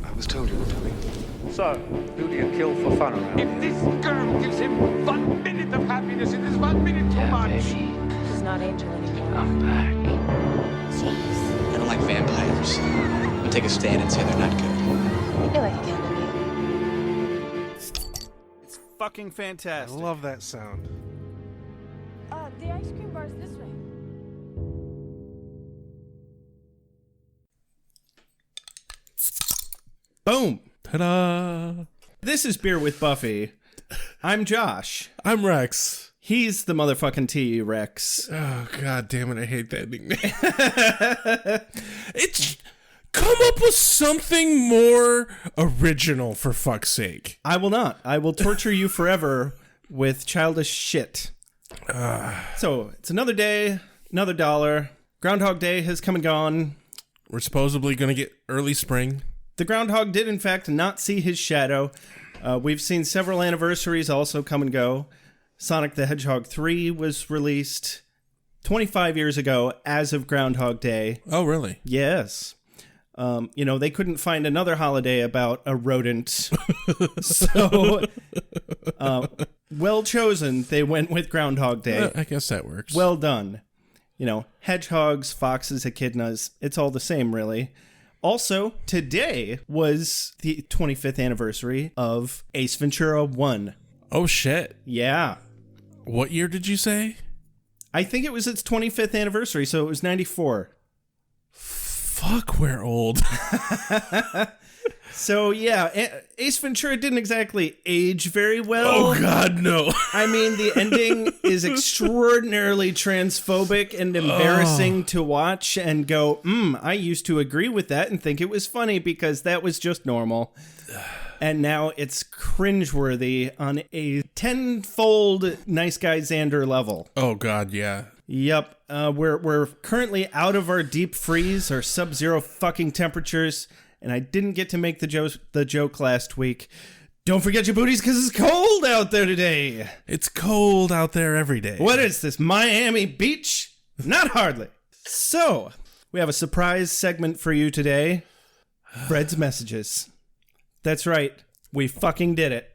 I was told you were coming. So, who do you kill for fun around? If this girl gives him 1 minute of happiness, it is 1 minute too much. Baby, She's not Angel anymore. I'm back. Jeez. I don't like vampires. I'll take a stand and say they're not good. I feel like a candidate. It's fucking I fantastic. love that sound. The ice cream bar's this way. Boom. Ta-da! This is Beer with Buffy. I'm Josh. I'm Rex. He's the motherfucking T-Rex. Oh, god damn it, I hate that nickname. It's... Come up with something more original, for fuck's sake. I will not. I will torture you forever with childish shit. So, it's another day, another dollar. Groundhog Day has come and gone. We're supposedly going to get early spring. The groundhog did, in fact, not see his shadow. We've seen several anniversaries also come and go. Sonic the Hedgehog 3 was released 25 years ago as of Groundhog Day. Oh, really? Yes. They couldn't find another holiday about a rodent. So, well chosen. They went with Groundhog Day. I guess that works. Well done. Hedgehogs, foxes, echidnas, it's all the same, really. Also, today was the 25th anniversary of Ace Ventura 1. Oh, shit. Yeah. What year did you say? I think it was its 25th anniversary, so it was 94. Fuck, we're old. So, yeah, Ace Ventura didn't exactly age very well. Oh, God, no. I mean, the ending is extraordinarily transphobic and embarrassing to watch and go, I used to agree with that and think it was funny because that was just normal. And now it's cringeworthy on a tenfold Nice Guy Xander level. Oh, God, yeah. Yep. We're currently out of our deep freeze, our sub-zero fucking temperatures, and I didn't get to make the joke last week. Don't forget your booties because it's cold out there today. It's cold out there every day. What is this, Miami Beach? Not hardly. So, we have a surprise segment for you today. Fred's Messages. That's right. We fucking did it.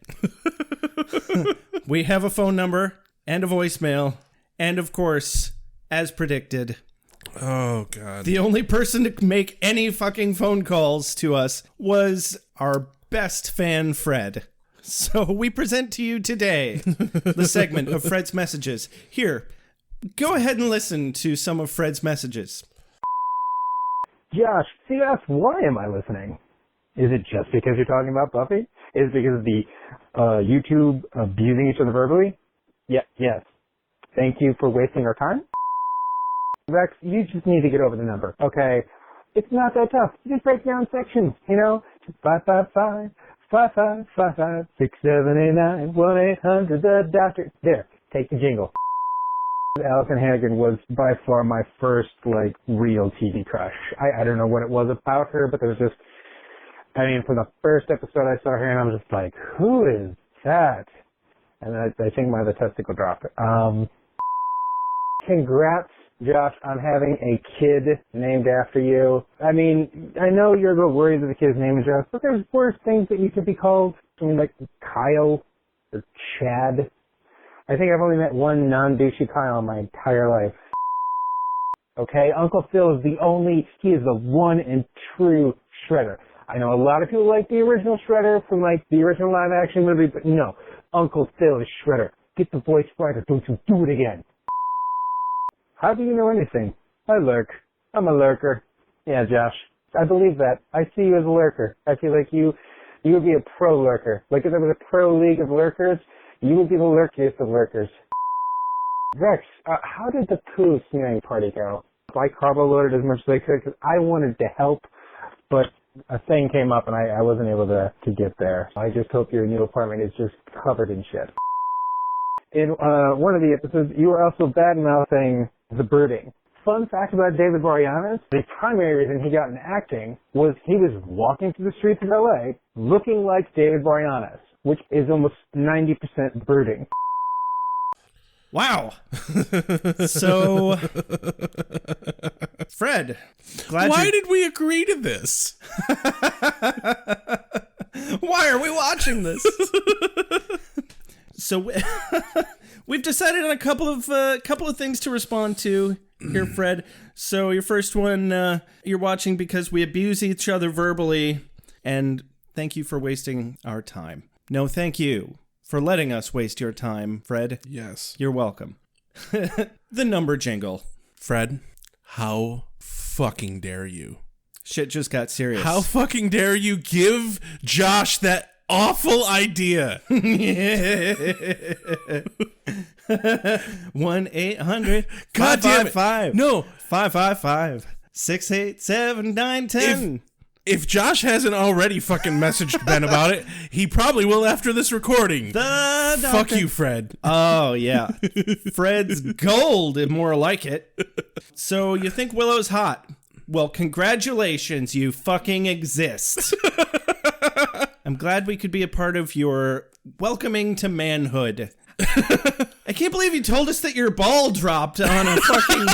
We have a phone number and a voicemail. And of course, as predicted, Oh, God. the only person to make any fucking phone calls to us was our best fan, Fred. So we present to you today the segment of Fred's Messages. Here, go ahead and listen to some of Fred's messages. Josh, so you asked, why am I listening? Is it just because you're talking about Buffy? Is it because of the YouTube abusing each other verbally? Yes. Thank you for wasting our time. Rex, you just need to get over the number, okay? It's not that tough. You just break down sections, Just 555-555-6789, 1-800-THE-DOCTOR. There, take the jingle. Allison Hannigan was by far my first, real TV crush. I don't know what it was about her, but there was just, from the first episode I saw her, and I was just like, who is that? And I think the testicle dropped. Congrats, Josh, on having a kid named after you. I know you're a little worried that the kid's name is Josh, but there's worse things that you could be called. Like Kyle or Chad. I think I've only met one non-douchey Kyle in my entire life. Okay, Uncle Phil is he is the one and true Shredder. I know a lot of people like the original Shredder from the original live action movie, but no, Uncle Phil is Shredder. Get the voice right or don't you do it again. How do you know anything? I lurk. I'm a lurker. Yeah, Josh, I believe that. I see you as a lurker. I feel like you would be a pro lurker. Like if there was a pro league of lurkers, you would be the lurkiest of lurkers. Rex, how did the poo smearing party go? I carbo loaded as much as I could because I wanted to help, but a thing came up and I wasn't able to get there. I just hope your new apartment is just covered in shit. In one of the episodes, you were also bad-mouthing the brooding. Fun fact about David Boreanaz, the primary reason he got into acting was he was walking through the streets of LA looking like David Boreanaz, which is almost 90% brooding. Wow. So, Fred, Why did we agree to this? Why are we watching this? So we've decided on a couple of things to respond to here, Fred. So your first one, you're watching because we abuse each other verbally, and thank you for wasting our time. No, thank you for letting us waste your time, Fred. Yes. You're welcome. The number jingle. Fred, how fucking dare you? Shit just got serious. How fucking dare you give Josh that awful idea? 1-800 God damn it. 555 No. 555 687 910. If Josh hasn't already fucking messaged Ben about it, he probably will after this recording. Fuck you, Fred. Oh, yeah. Fred's gold and more like it. So you think Willow's hot? Well, congratulations, you fucking exist. I'm glad we could be a part of your welcoming to manhood. I can't believe you told us that your ball dropped on a fucking...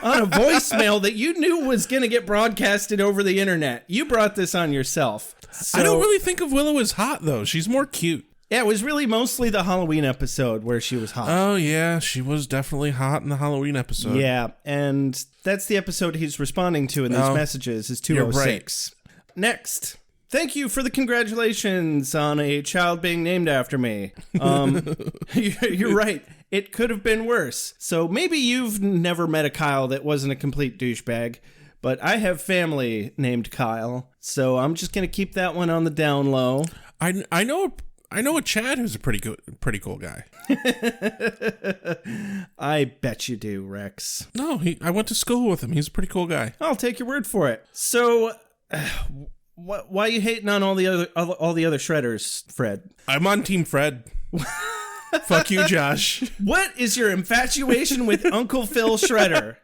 on a voicemail that you knew was going to get broadcasted over the internet. You brought this on yourself. So, I don't really think of Willow as hot, though. She's more cute. Yeah, it was really mostly the Halloween episode where she was hot. Oh, yeah. She was definitely hot in the Halloween episode. Yeah, and that's the episode he's responding to in these messages is 206. Right. Next. Thank you for the congratulations on a child being named after me. You're right. It could have been worse. So maybe you've never met a Kyle that wasn't a complete douchebag, but I have family named Kyle, so I'm just going to keep that one on the down low. I know a Chad who's a pretty cool guy. I bet you do, Rex. No, I went to school with him. He's a pretty cool guy. I'll take your word for it. So... why are you hating on all the other shredders, Fred? I'm on Team Fred. Fuck you, Josh. What is your infatuation with Uncle Phil Shredder?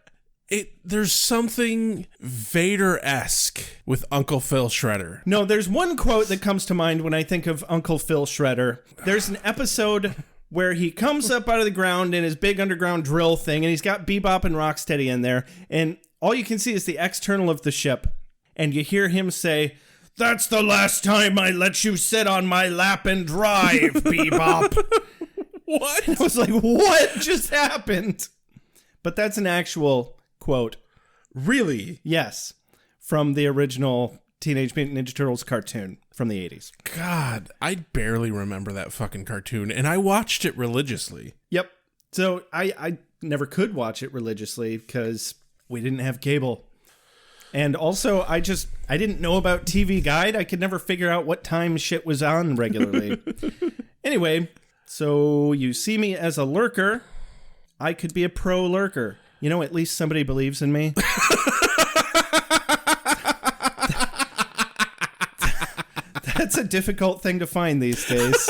There's something Vader-esque with Uncle Phil Shredder. No, there's one quote that comes to mind when I think of Uncle Phil Shredder. There's an episode where he comes up out of the ground in his big underground drill thing, and he's got Bebop and Rocksteady in there, and all you can see is the external of the ship. And you hear him say, "That's the last time I let you sit on my lap and drive, Bebop." What? I was like, what just happened? But that's an actual quote. Really? Yes. From the original Teenage Mutant Ninja Turtles cartoon from the 80s. God, I barely remember that fucking cartoon, and I watched it religiously. Yep. So I never could watch it religiously because we didn't have cable. And also, I didn't know about TV Guide. I could never figure out what time shit was on regularly. Anyway, so you see me as a lurker. I could be a pro lurker. You know, at least somebody believes in me. That's a difficult thing to find these days.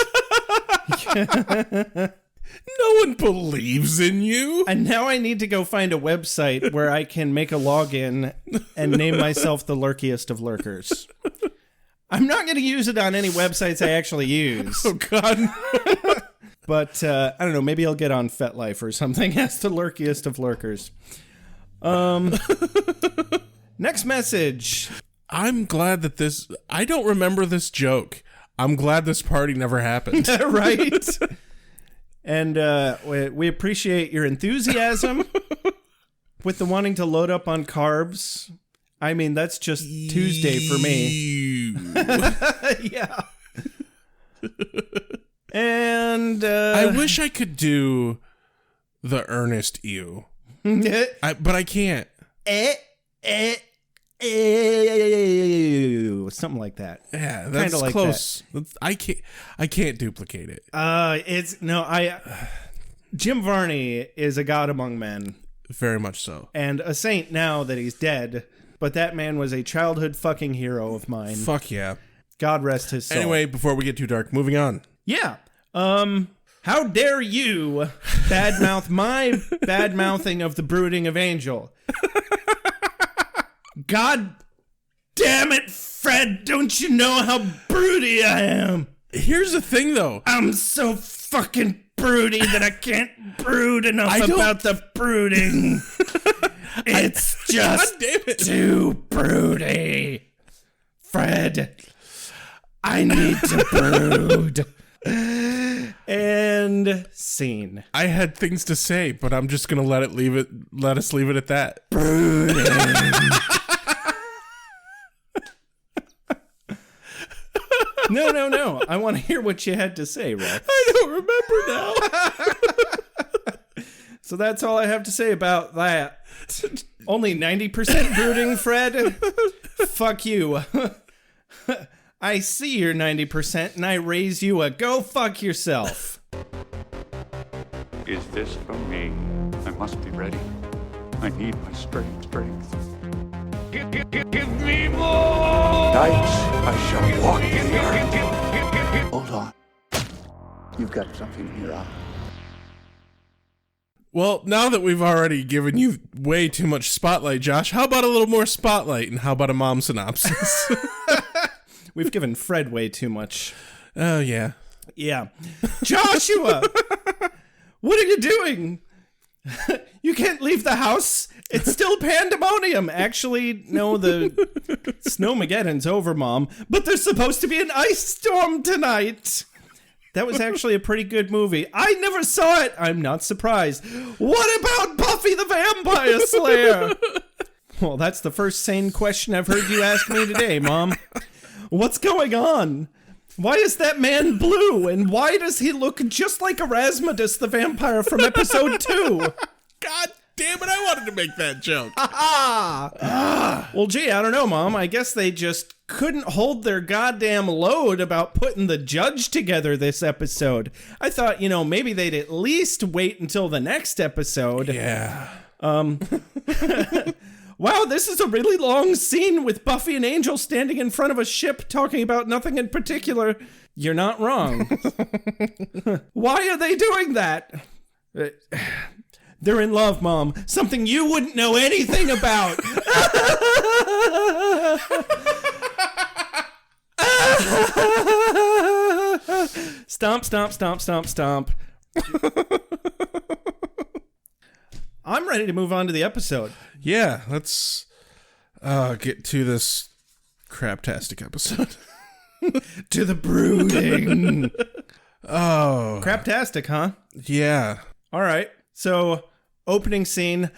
No one believes in you. And now I need to go find a website where I can make a login and name myself the lurkiest of lurkers. I'm not going to use it on any websites I actually use. Oh, God. No. But, I don't know, maybe I'll get on FetLife or something as the lurkiest of lurkers. Next message. I'm glad that I don't remember this joke. I'm glad this party never happened. Right? And we appreciate your enthusiasm with the wanting to load up on carbs. I mean, that's just Tuesday for me. Yeah. And I wish I could do the earnest ew. But I can't. Something like that. Yeah, that's like close. I can't duplicate it. Jim Varney is a god among men. Very much so. And a saint now that he's dead, but that man was a childhood fucking hero of mine. Fuck yeah. God rest his soul. Anyway, before we get too dark, moving on. Yeah. How dare you badmouth my bad-mouthing of the brooding of Angel? God damn it, Fred, don't you know how broody I am? Here's the thing, though. I'm so fucking broody that I can't brood enough about the brooding. It's just too broody. Fred, I need to brood. And scene. I had things to say, but I'm just gonna let us leave it at that. Brooding. No. I want to hear what you had to say, Rex. I don't remember now. So that's all I have to say about that. Only 90% brooding, Fred? Fuck you. I see your 90% and I raise you a go fuck yourself. Is this from me? I must be ready. I need my strength. Give me more! Nights I shall walk the earth. Hold on. You've got something in your eye. Well, now that we've already given you way too much spotlight, Josh, how about a little more spotlight and how about a mom synopsis? We've given Fred way too much. Oh, yeah. Yeah. Joshua! What are you doing? You can't leave the house. It's still pandemonium. Actually, no, the Snowmageddon's over, Mom. But there's supposed to be an ice storm tonight. That was actually a pretty good movie. I never saw it. I'm not surprised. What about Buffy the Vampire Slayer? Well, that's the first sane question I've heard you ask me today, Mom. What's going on? Why is that man blue? And why does he look just like Arazmadus the vampire from episode 2? God damn it, I wanted to make that joke. Well, gee, I don't know, Mom. I guess they just couldn't hold their goddamn load about putting the judge together this episode. I thought, maybe they'd at least wait until the next episode. Yeah. Wow, this is a really long scene with Buffy and Angel standing in front of a ship talking about nothing in particular. You're not wrong. Why are they doing that? They're in love, Mom. Something you wouldn't know anything about. Stomp, stomp, stomp, stomp, stomp. I'm ready to move on to the episode. Yeah, let's get to this craptastic episode. To the brooding. Oh. Craptastic, huh? Yeah. All right. So, opening scene.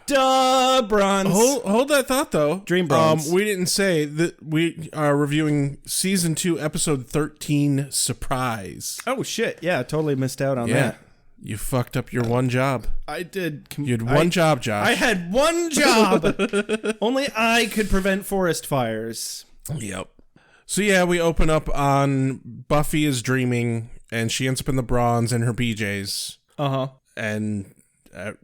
Duh, bronze. Hold that thought, though. Dream bronze. We didn't say that we are reviewing season 2, episode 13, Surprise. Oh, shit. Yeah, totally missed out on that. You fucked up your one job. I did. You had one job, Josh. I had one job. Only I could prevent forest fires. Yep. So yeah, we open up on Buffy is dreaming, and she ends up in the bronze in her PJs. Uh-huh. And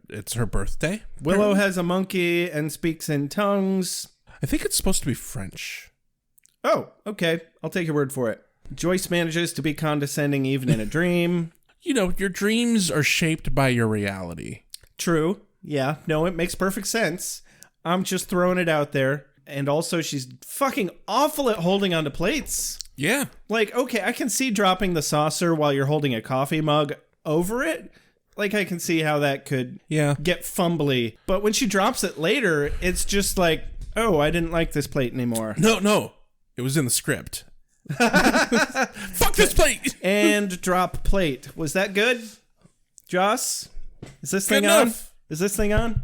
it's her birthday. Willow has a monkey and speaks in tongues. I think it's supposed to be French. Oh, okay. I'll take your word for it. Joyce manages to be condescending even in a dream. Your dreams are shaped by your reality. True. Yeah. No, it makes perfect sense. I'm just throwing it out there. And also, she's fucking awful at holding onto plates. Yeah. Like, okay, I can see dropping the saucer while you're holding a coffee mug over it. Like, I can see how that could get fumbly. But when she drops it later, it's just like, oh, I didn't like this plate anymore. No. It was in the script. Fuck this plate! And drop plate. Was that good? Joss? Is this thing Good on? enough. Is this thing on?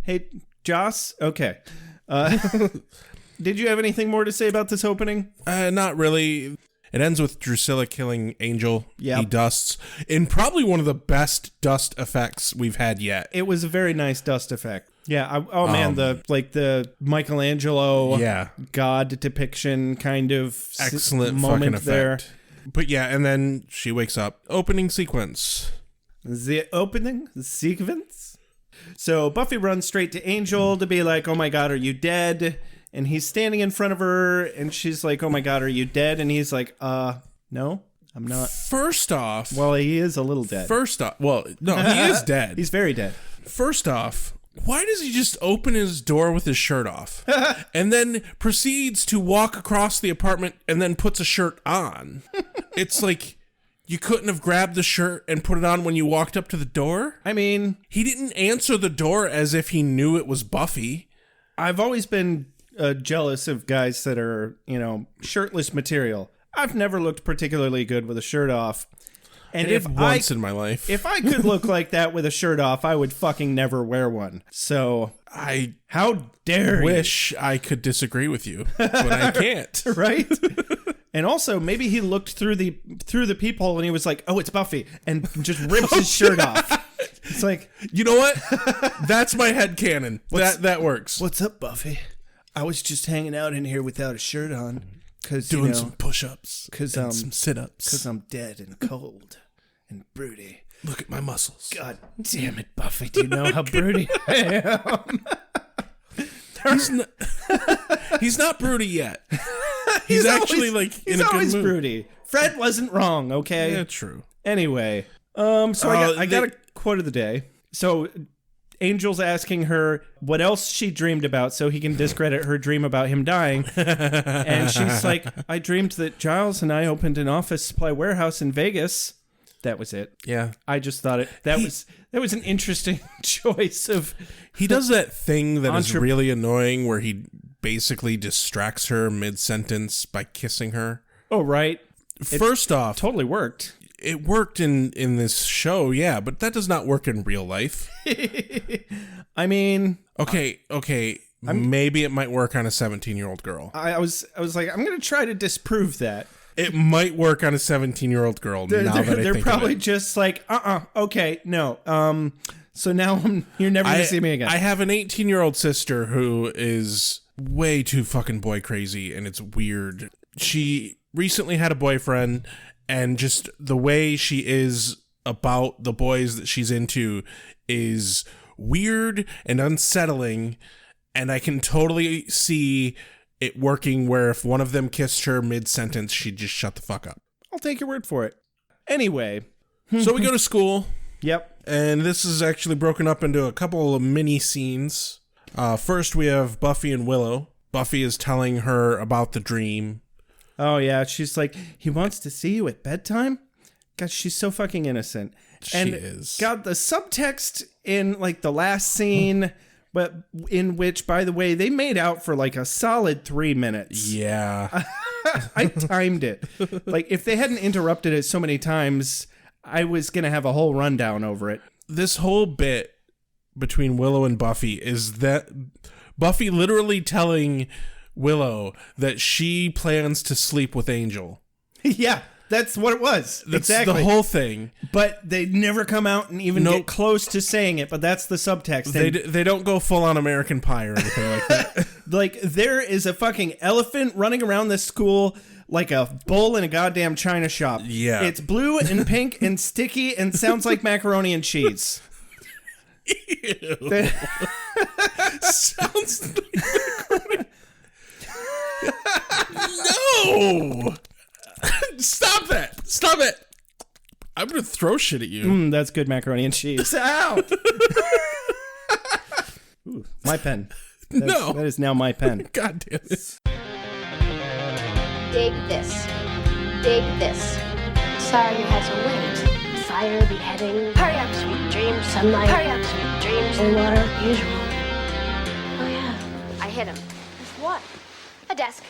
Hey, Joss? Okay. Did you have anything more to say about this opening? Not really. It ends with Drusilla killing Angel. Yep. He dusts in probably one of the best dust effects we've had yet. It was a very nice dust effect. Yeah. Man, the Michelangelo God depiction kind of excellent moment fucking there. effect. But yeah, and then she wakes up. Opening sequence. The opening sequence. So Buffy runs straight to Angel to be like, "Oh my God, are you dead?" And he's standing in front of her, and she's like, "Oh my God, are you dead?" And he's like, no, I'm not." First off, Well, he is a little dead. No, he is dead. He's very dead. First off, why does he just open his door with his shirt off and then proceeds to walk across the apartment and then puts a shirt on? It's like, You couldn't have grabbed the shirt and put it on when you walked up to the door? I mean, He didn't answer the door as if he knew it was Buffy. I've always been jealous of guys that are, shirtless material. I've never looked particularly good with a shirt off. And I did once in my life. If I could look like that with a shirt off, I would fucking never wear one. So, how dare you? Wish I could disagree with you, but I can't. Right? And also, maybe he looked through the peephole and he was like, "Oh, it's Buffy," and just rips his shirt off. It's like, you know what? That's my headcanon. That works. "What's up, Buffy? I was just hanging out in here without a shirt on, Doing some push-ups, and some sit-ups. because I'm dead and cold and broody. Look at my muscles. God damn it, Buffy! Do you know how broody I am?" He's not broody yet. He's actually always, in a good mood. broody. Fred wasn't wrong, okay? Yeah, true. Anyway, so I got a quote of the day. So Angel's asking her what else she dreamed about so he can discredit her dream about him dying. And she's like, "I dreamed that Giles and I opened an office supply warehouse in Vegas." That was it. Yeah. I just thought that was an interesting choice of. He does that thing that is really annoying where he basically distracts her mid-sentence by kissing her. Oh, right. First off, Totally worked. it worked in this show, yeah, but that does not work in real life. I mean, Okay, maybe it might work on a 17-year-old girl. I was like, I'm going to try to disprove that. It might work on a 17-year-old girl. They're probably just like, okay, no. So now you're never going to see me again. I have an 18-year-old sister who is way too fucking boy crazy, and it's weird. She recently had a boyfriend, and just the way she is about the boys that she's into is weird and unsettling, and I can totally see it working where if one of them kissed her mid-sentence, she'd just shut the fuck up. I'll take your word for it. Anyway. So we go to school. Yep. And this is actually broken up into a couple of mini scenes. First, we have Buffy and Willow. Buffy is telling her about the dream. Oh, yeah. She's like, he wants to see you at bedtime? God, she's so fucking innocent. She is. God, the subtext in, like, the last scene, but in which, by the way, they made out for, like, a solid 3 minutes. Yeah. I timed it. Like, if they hadn't interrupted it so many times, I was going to have a whole rundown over it. This whole bit between Willow and Buffy is that Buffy literally telling Willow that she plans to sleep with Angel. Yeah, that's what it was. That's exactly. the whole thing. But they never come out and even get close to saying it, but that's the subtext. They don't go full on American Pie or anything like that. Like, there is a fucking elephant running around this school like a bull in a goddamn china shop. Yeah. It's blue and pink and sticky and sounds like macaroni and cheese. Ew. Sounds like macaroni. No! Stop that! Stop it! I'm gonna throw shit at you. That's good macaroni and cheese. Ow! Ooh, my pen. That is now my pen. God damn it. Dig this. Dig this. Sorry you had to wait. Fire, beheading. Hurry up, sweet dreams. Sunlight. Hurry up, sweet dreams. And water. Usual. Oh yeah. I hit him. With what? A desk.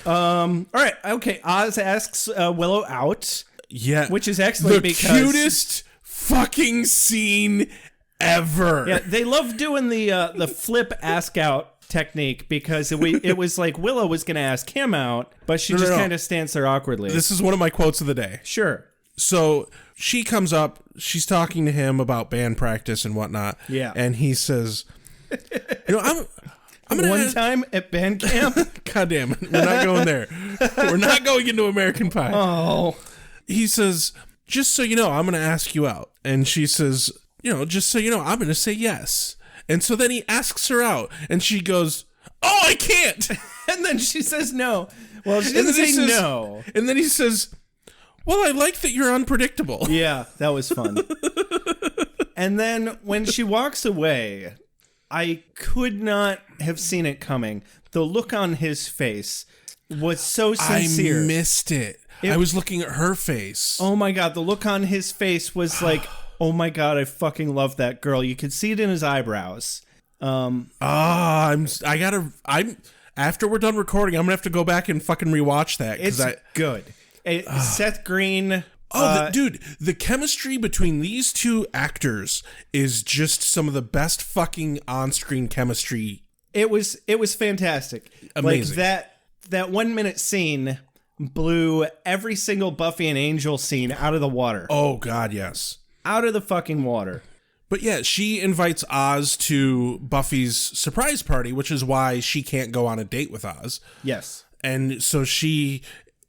All right. Okay. Oz asks Willow out. Yeah. Which is excellent because... The cutest fucking scene ever. Yeah, they love doing the flip ask out technique because it was like Willow was going to ask him out, but she just kind of stands there awkwardly. This is one of my quotes of the day. Sure. So she comes up, she's talking to him about band practice and whatnot. Yeah. And he says, I'm gonna one time at band camp. God damn it. We're not going there. We're not going into American Pie. Oh. He says, just so you know, I'm going to ask you out. And she says, just so you know, I'm going to say yes. And so then he asks her out, and she goes, "Oh, I can't." And then she says no. Well, she doesn't say no. And then he says, "Well, I like that you're unpredictable." Yeah, that was fun. And then when she walks away, I could not have seen it coming. The look on his face, was so sincere. I missed it. I was looking at her face. Oh my God, the look on his face was like, oh my God, I fucking love that girl. You could see it in his eyebrows. After we're done recording, I'm gonna have to go back and fucking rewatch that. It's good. Seth Green. Dude, the chemistry between these two actors is just some of the best fucking on-screen chemistry. It was fantastic. Amazing. Like that 1 minute scene blew every single Buffy and Angel scene out of the water. Oh God, yes. Out of the fucking water. But yeah, she invites Oz to Buffy's surprise party, which is why she can't go on a date with Oz. Yes. And so she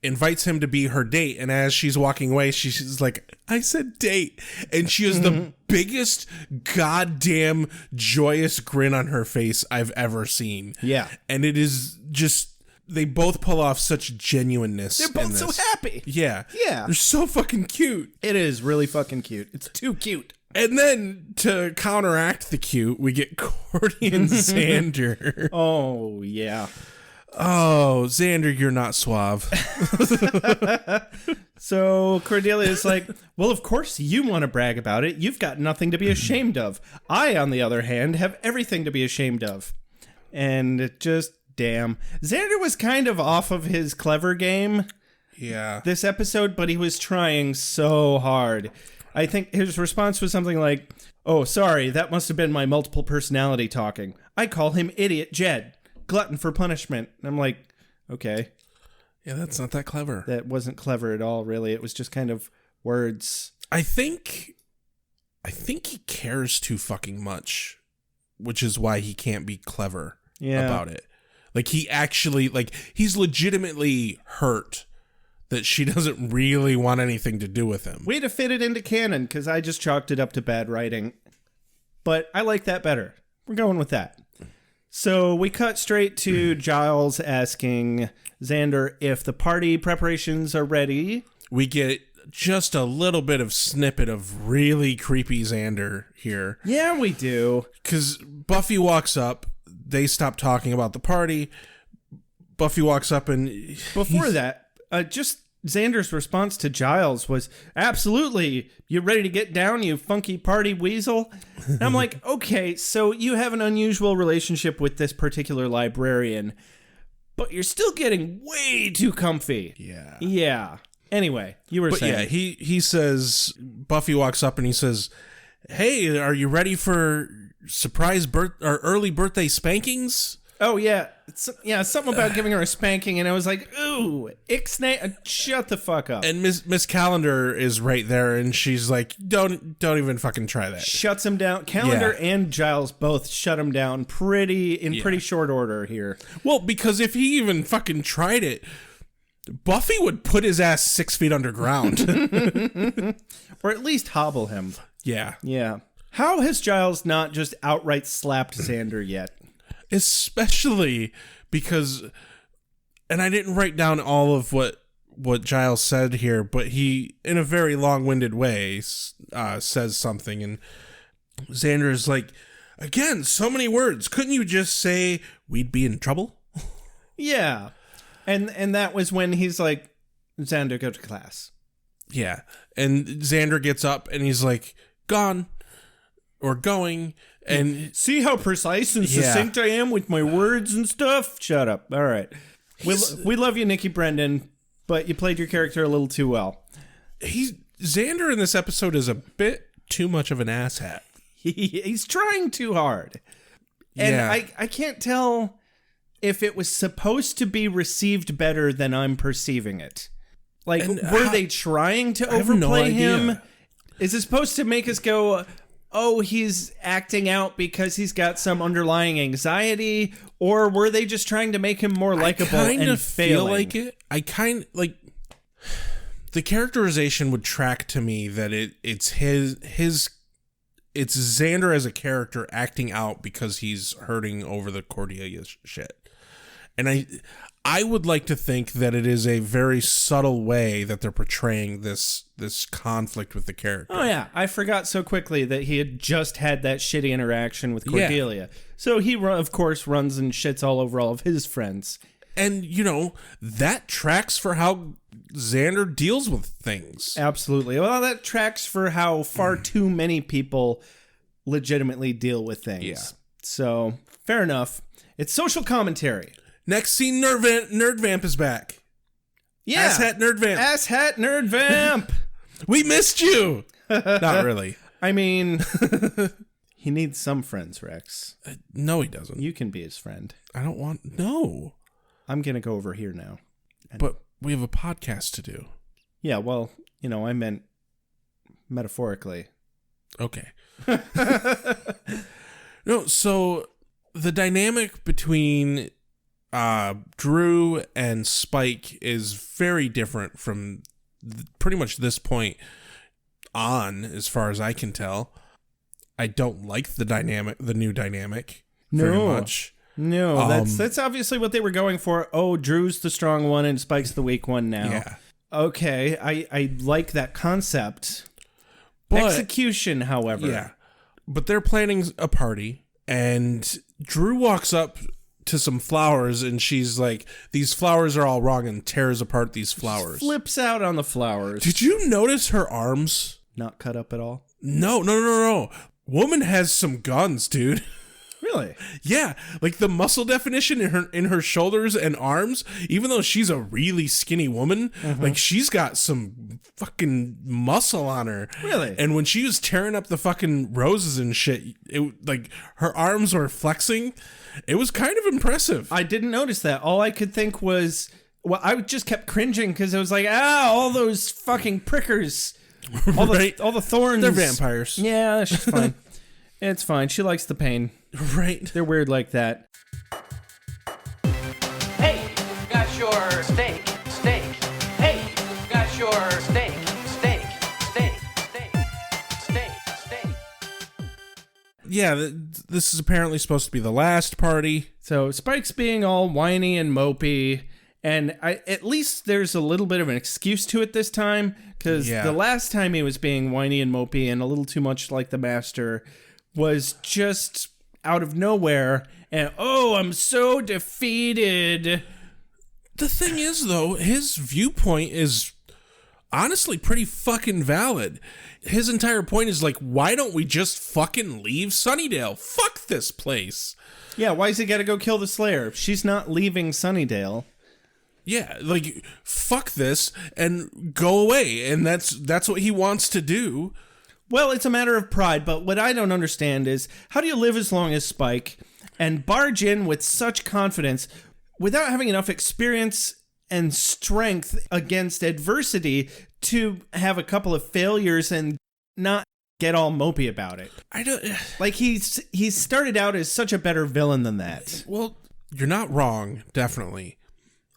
invites him to be her date, and as she's walking away, she's like, I said date. And she has the biggest goddamn joyous grin on her face I've ever seen. Yeah. And it is just, they both pull off such genuineness. They're both so happy. Yeah. Yeah. They're so fucking cute. It is really fucking cute. It's too cute. And then to counteract the cute, we get Cordy and Xander. Oh, yeah. Oh, Xander, you're not suave. So Cordelia's like, well, of course you want to brag about it. You've got nothing to be ashamed of. I, on the other hand, have everything to be ashamed of. And it just, damn. Xander was kind of off of his clever game this episode, but he was trying so hard. I think his response was something like, oh, sorry, that must have been my multiple personality talking. I call him Idiot Jed. Glutton for punishment. And I'm like, okay. Yeah, that's not that clever. That wasn't clever at all, really. It was just kind of words. I think he cares too fucking much, which is why he can't be clever about it. Like, he actually, like, he's legitimately hurt that she doesn't really want anything to do with him. Way to fit it into canon, because I just chalked it up to bad writing. But I like that better. We're going with that. So we cut straight to Giles asking Xander if the party preparations are ready. We get just a little bit of snippet of really creepy Xander here. Yeah, we do. Because Buffy walks up. They stop talking about the party. Buffy walks up and... Before that, just Xander's response to Giles was, absolutely, you ready to get down, you funky party weasel? And I'm like, okay, so you have an unusual relationship with this particular librarian, but you're still getting way too comfy. Yeah. Yeah. Anyway, you were saying. Yeah, he says, Buffy walks up and he says, hey, are you ready for surprise or early birthday spankings? Oh, yeah. Something about giving her a spanking, and I was like, ooh, ixnay, shut the fuck up. And Miss Calendar is right there, and she's like, don't even fucking try that. Shuts him down. Calendar and Giles both shut him down pretty short order here. Well, because if he even fucking tried it, Buffy would put his ass 6 feet underground. Or at least hobble him. Yeah. Yeah. How has Giles not just outright slapped Xander yet? Especially because, and I didn't write down all of what Giles said here, but he, in a very long-winded way, says something, and Xander's like, again, so many words. Couldn't you just say we'd be in trouble? Yeah. And that was when he's like, Xander, go to class. Yeah. And Xander gets up and he's like, gone or going. And see how precise and succinct I am with my words and stuff? Shut up. All right. We love you, Nikki Brendan, but you played your character a little too well. Xander in this episode is a bit too much of an asshat. He's trying too hard. And I can't tell if it was supposed to be received better than I'm perceiving it. Like, were they trying to overplay him? Is it supposed to make us go, oh, he's acting out because he's got some underlying anxiety? Or were they just trying to make him more likable and feel like it? I kind of like the characterization would track to me that it's Xander as a character acting out because he's hurting over the Cordelia shit. And I would like to think that it is a very subtle way that they're portraying this conflict with the character. Oh, yeah. I forgot so quickly that he had just had that shitty interaction with Cordelia. Yeah. So he, of course, runs and shits all over all of his friends. And, that tracks for how Xander deals with things. Absolutely. Well, that tracks for how far too many people legitimately deal with things. Yeah. So, fair enough. It's social commentary. Next scene, Nerd Vamp is back. Yeah. Asshat Nerd Vamp. Asshat Nerd Vamp. We missed you. Not really. I mean, he needs some friends, Rex. No, he doesn't. You can be his friend. I don't want... No. I'm going to go over here now. But we have a podcast to do. Yeah, well, I meant metaphorically. Okay. No, so the dynamic between Drew and Spike is very different from pretty much this point on, as far as I can tell. I don't like the new dynamic very much. No, that's obviously what they were going for. Oh, Drew's the strong one and Spike's the weak one now. Yeah. Okay, I like that concept. But, execution, however. Yeah. But they're planning a party, and Drew walks up to some flowers, and she's like, these flowers are all wrong, and tears apart these flowers. Flips out on the flowers. Did you notice her arms? Not cut up at all? No. Woman has some guns, dude. Really? Yeah, like the muscle definition in her shoulders and arms, even though she's a really skinny woman, like she's got some fucking muscle on her. Really? And when she was tearing up the fucking roses and shit, like her arms were flexing. It was kind of impressive. I didn't notice that. All I could think was, well, I just kept cringing because it was like, all those fucking prickers. All the thorns. They're vampires. Yeah, she's fine. It's fine. She likes the pain. Right. They're weird like that. Hey, got your steak. Hey, got your steak. Yeah, this is apparently supposed to be the last party. So Spike's being all whiny and mopey, and at least there's a little bit of an excuse to it this time, because the last time he was being whiny and mopey and a little too much like the master was just out of nowhere, and I'm so defeated. The thing is, though, his viewpoint is honestly pretty fucking valid. His entire point is like, why don't we just fucking leave Sunnydale? Fuck this place. Yeah, why's he gotta go kill the Slayer? She's not leaving Sunnydale. Yeah, like, fuck this and go away. And that's what he wants to do. Well, it's a matter of pride, but what I don't understand is, how do you live as long as Spike and barge in with such confidence without having enough experience and strength against adversity to have a couple of failures and not get all mopey about it? I don't... Like, he's started out as such a better villain than that. Well, you're not wrong, definitely.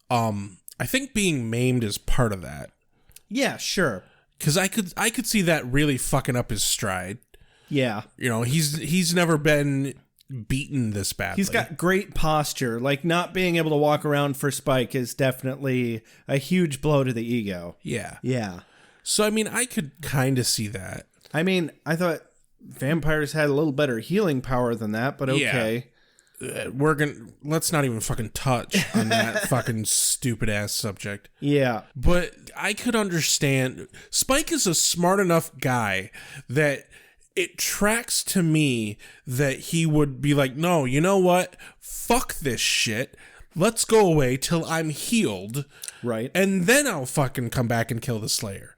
I think being maimed is part of that. Yeah, sure. Because I could see that really fucking up his stride. Yeah. He's never been beaten this badly. He's got great posture. Like, not being able to walk around for Spike is definitely a huge blow to the ego. Yeah. Yeah. So, I mean, I could kind of see that. I mean, I thought vampires had a little better healing power than that, but okay. Let's not even fucking touch on that fucking stupid ass subject. Yeah. But I could understand. Spike is a smart enough guy that it tracks to me that he would be like, no, you know what? Fuck this shit. Let's go away till I'm healed. Right. And then I'll fucking come back and kill the Slayer.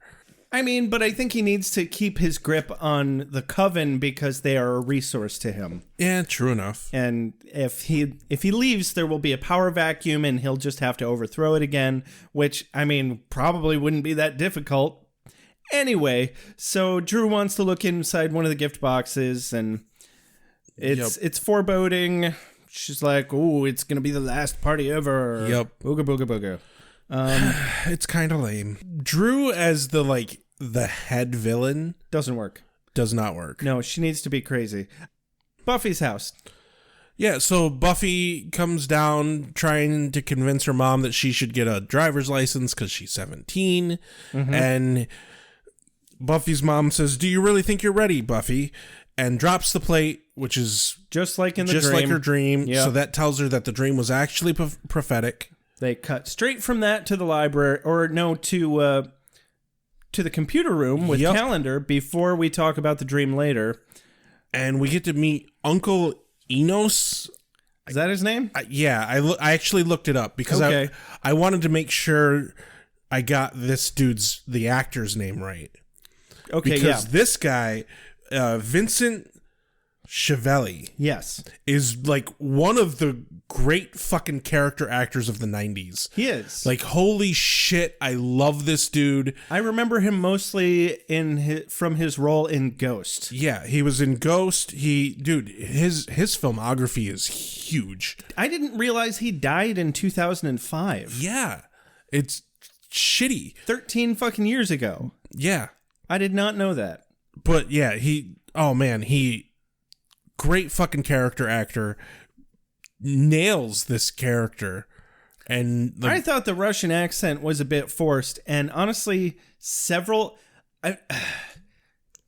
I mean, but I think he needs to keep his grip on the Coven because they are a resource to him. Yeah, true enough. And if he leaves, there will be a power vacuum and he'll just have to overthrow it again, which, I mean, probably wouldn't be that difficult. Anyway, so Drew wants to look inside one of the gift boxes, and it's foreboding. She's like, "Ooh, it's gonna be the last party ever." Yep. Booga booga booga. It's kind of lame. Drew as the head villain Doesn't work. does not work. No, she needs to be crazy. Buffy's house. Yeah, so Buffy comes down trying to convince her mom that she should get a driver's license because she's 17. And Buffy's mom says, "Do you really think you're ready, Buffy?" And drops the plate, which is Just like in the just dream. like her dream. Yep. So that tells her that the dream was actually prophetic. They cut straight from that to the library, or no, to the computer room with Calendar before we talk about the dream later. And we get to meet Uncle Enos. Is that his name? I actually looked it up because I wanted to make sure I got this the actor's name right. Okay, because this guy, Vincent Schiavelli, is like one of the great fucking character actors of the 90s. He is. Like, holy shit, I love this dude. I remember him mostly from his role in Ghost. Yeah, he was in Ghost. His filmography is huge. I didn't realize he died in 2005. Yeah, it's shitty. 13 fucking years ago. Yeah. I did not know that. But yeah, great fucking character actor, nails this character. And I thought the Russian accent was a bit forced, and honestly,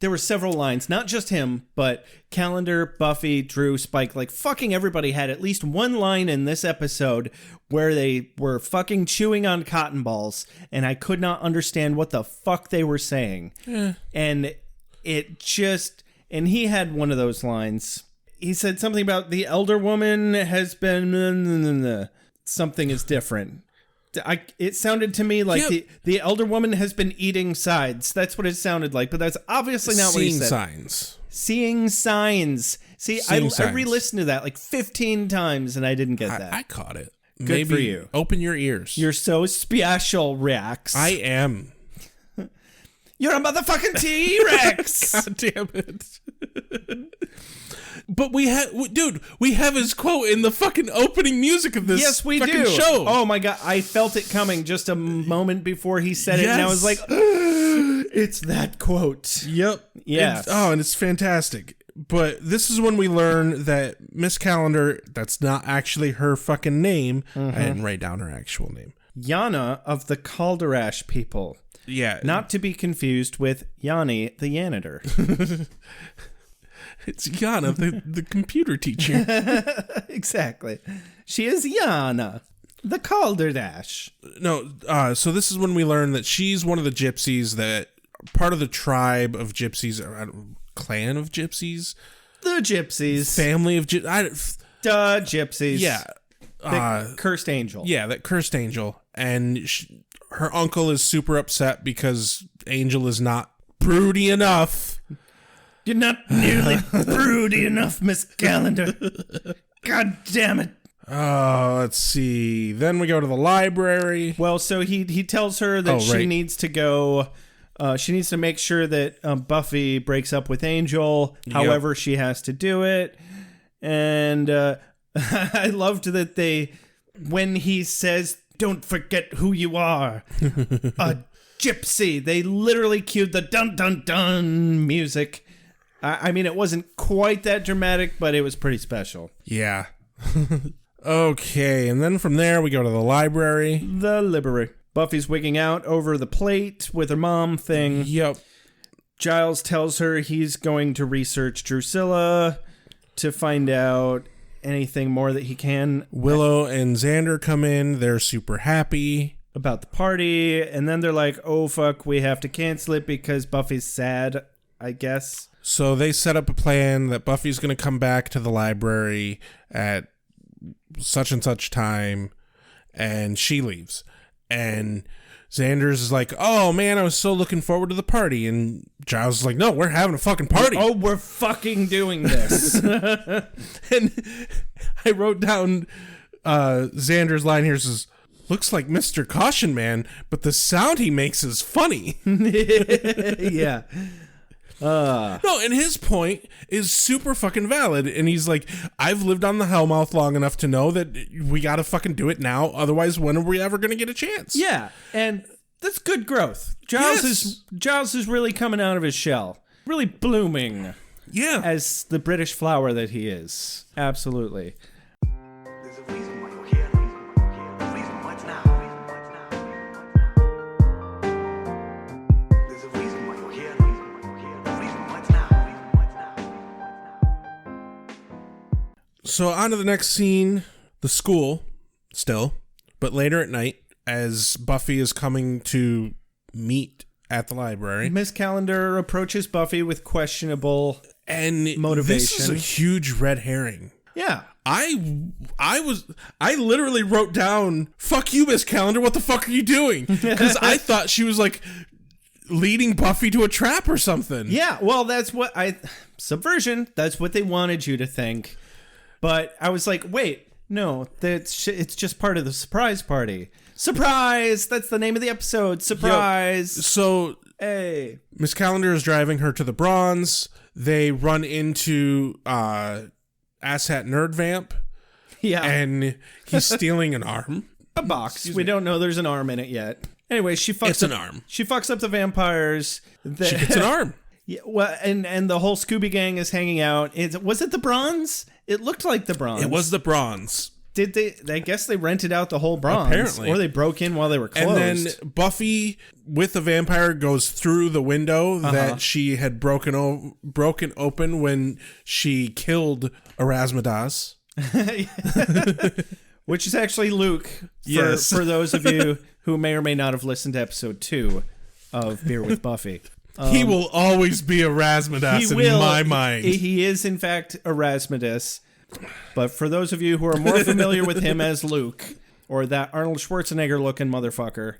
there were several lines, not just him, but Calendar, Buffy, Drew, Spike, like fucking everybody had at least one line in this episode where they were fucking chewing on cotton balls, and I could not understand what the fuck they were saying. And and he had one of those lines. He said something about the elder woman has been something is different. It sounded to me like the elder woman has been eating sides. That's what it sounded like, but that's obviously not what he said. Seeing signs. See, I re-listened to that like 15 times and I didn't get that. I caught it. Good Maybe for you. Open your ears. You're so special, Rex. I am. You're a motherfucking T-Rex. God damn it. But we have his quote in the fucking opening music of this show. Oh my God. I felt it coming just a moment before he said it. And I was like, it's that quote. Yep. Yeah. And it's fantastic. But this is when we learn that Miss Calendar, that's not actually her fucking name. I didn't write down her actual name. Yana of the Calderash people. Yeah. Not to be confused with Yanni the Janitor. It's Yana, the computer teacher. Exactly. She is Yana, the Calderdash. No, so this is when we learn that she's one of the gypsies, that part of the tribe of gypsies, or clan of gypsies? The gypsies. Family of gypsies. Gypsies. Yeah. The cursed angel. Yeah, that cursed angel. And her uncle is super upset because Angel is not broody enough. You're not nearly broody enough, Miss Calendar. God damn it. Let's see. Then we go to the library. Well, so he tells her that she needs to go. She needs to make sure that Buffy breaks up with Angel. However, she has to do it. And I loved that when he says, "Don't forget who you are," a gypsy. They literally cued the dun dun dun music. I mean, it wasn't quite that dramatic, but it was pretty special. Yeah. Okay, and then from there we go to the library. The library. Buffy's wigging out over the plate with her mom thing. Yep. Giles tells her he's going to research Drusilla to find out anything more that he can. Willow and Xander come in. They're super happy about the party, and then they're like, oh, fuck, we have to cancel it because Buffy's sad, I guess. So they set up a plan that Buffy's going to come back to the library at such and such time, and she leaves. And Xander's is like, oh man, I was so looking forward to the party. And Giles is like, no, we're having a fucking party. Oh, we're fucking doing this. And I wrote down Xander's line here says, looks like Mr. Caution Man, but the sound he makes is funny. Yeah. No, and his point is super fucking valid. And he's like, I've lived on the Hellmouth long enough to know that we gotta fucking do it now. Otherwise, when are we ever gonna get a chance? Yeah, and that's good growth. Giles is really coming out of his shell. Really blooming. Yeah. As the British flower that he is. Absolutely. There's a reason why you're here. The reason what's now. There's a reason why you're here. The reason what's now. So on to the next scene. The school, still. But later at night, as Buffy is coming to meet at the library, Miss Calendar approaches Buffy with questionable and motivation. This is a huge red herring. Yeah. I literally wrote down, "Fuck you, Miss Calendar, what the fuck are you doing?" Because I thought she was like leading Buffy to a trap or something. Yeah, well, that's what subversion, that's what they wanted you to think. But I was like, wait, no, it's just part of the surprise party. Surprise! That's the name of the episode. Surprise! Yep. So, hey. Miss Calendar is driving her to the Bronze. They run into Asshat Nerd Vamp. Yeah. And he's stealing an arm. A box. We don't know there's an arm in it yet. Anyway, she fucks an arm. She fucks up the vampires. She gets an arm. Yeah, well, and the whole Scooby Gang is hanging out. Was it the Bronze? It looked like the Bronze. It was the Bronze. Did they? I guess they rented out the whole Bronze. Apparently. Or they broke in while they were closed. And then Buffy, with the vampire, goes through the window that she had broken open when she killed Arazmadus. Which is actually Luke, for those of you who may or may not have listened to episode 2 of Beer with Buffy. He will always be Arazmadus in my mind. He is, in fact, Arazmadus. But for those of you who are more familiar with him as Luke, or that Arnold Schwarzenegger-looking motherfucker.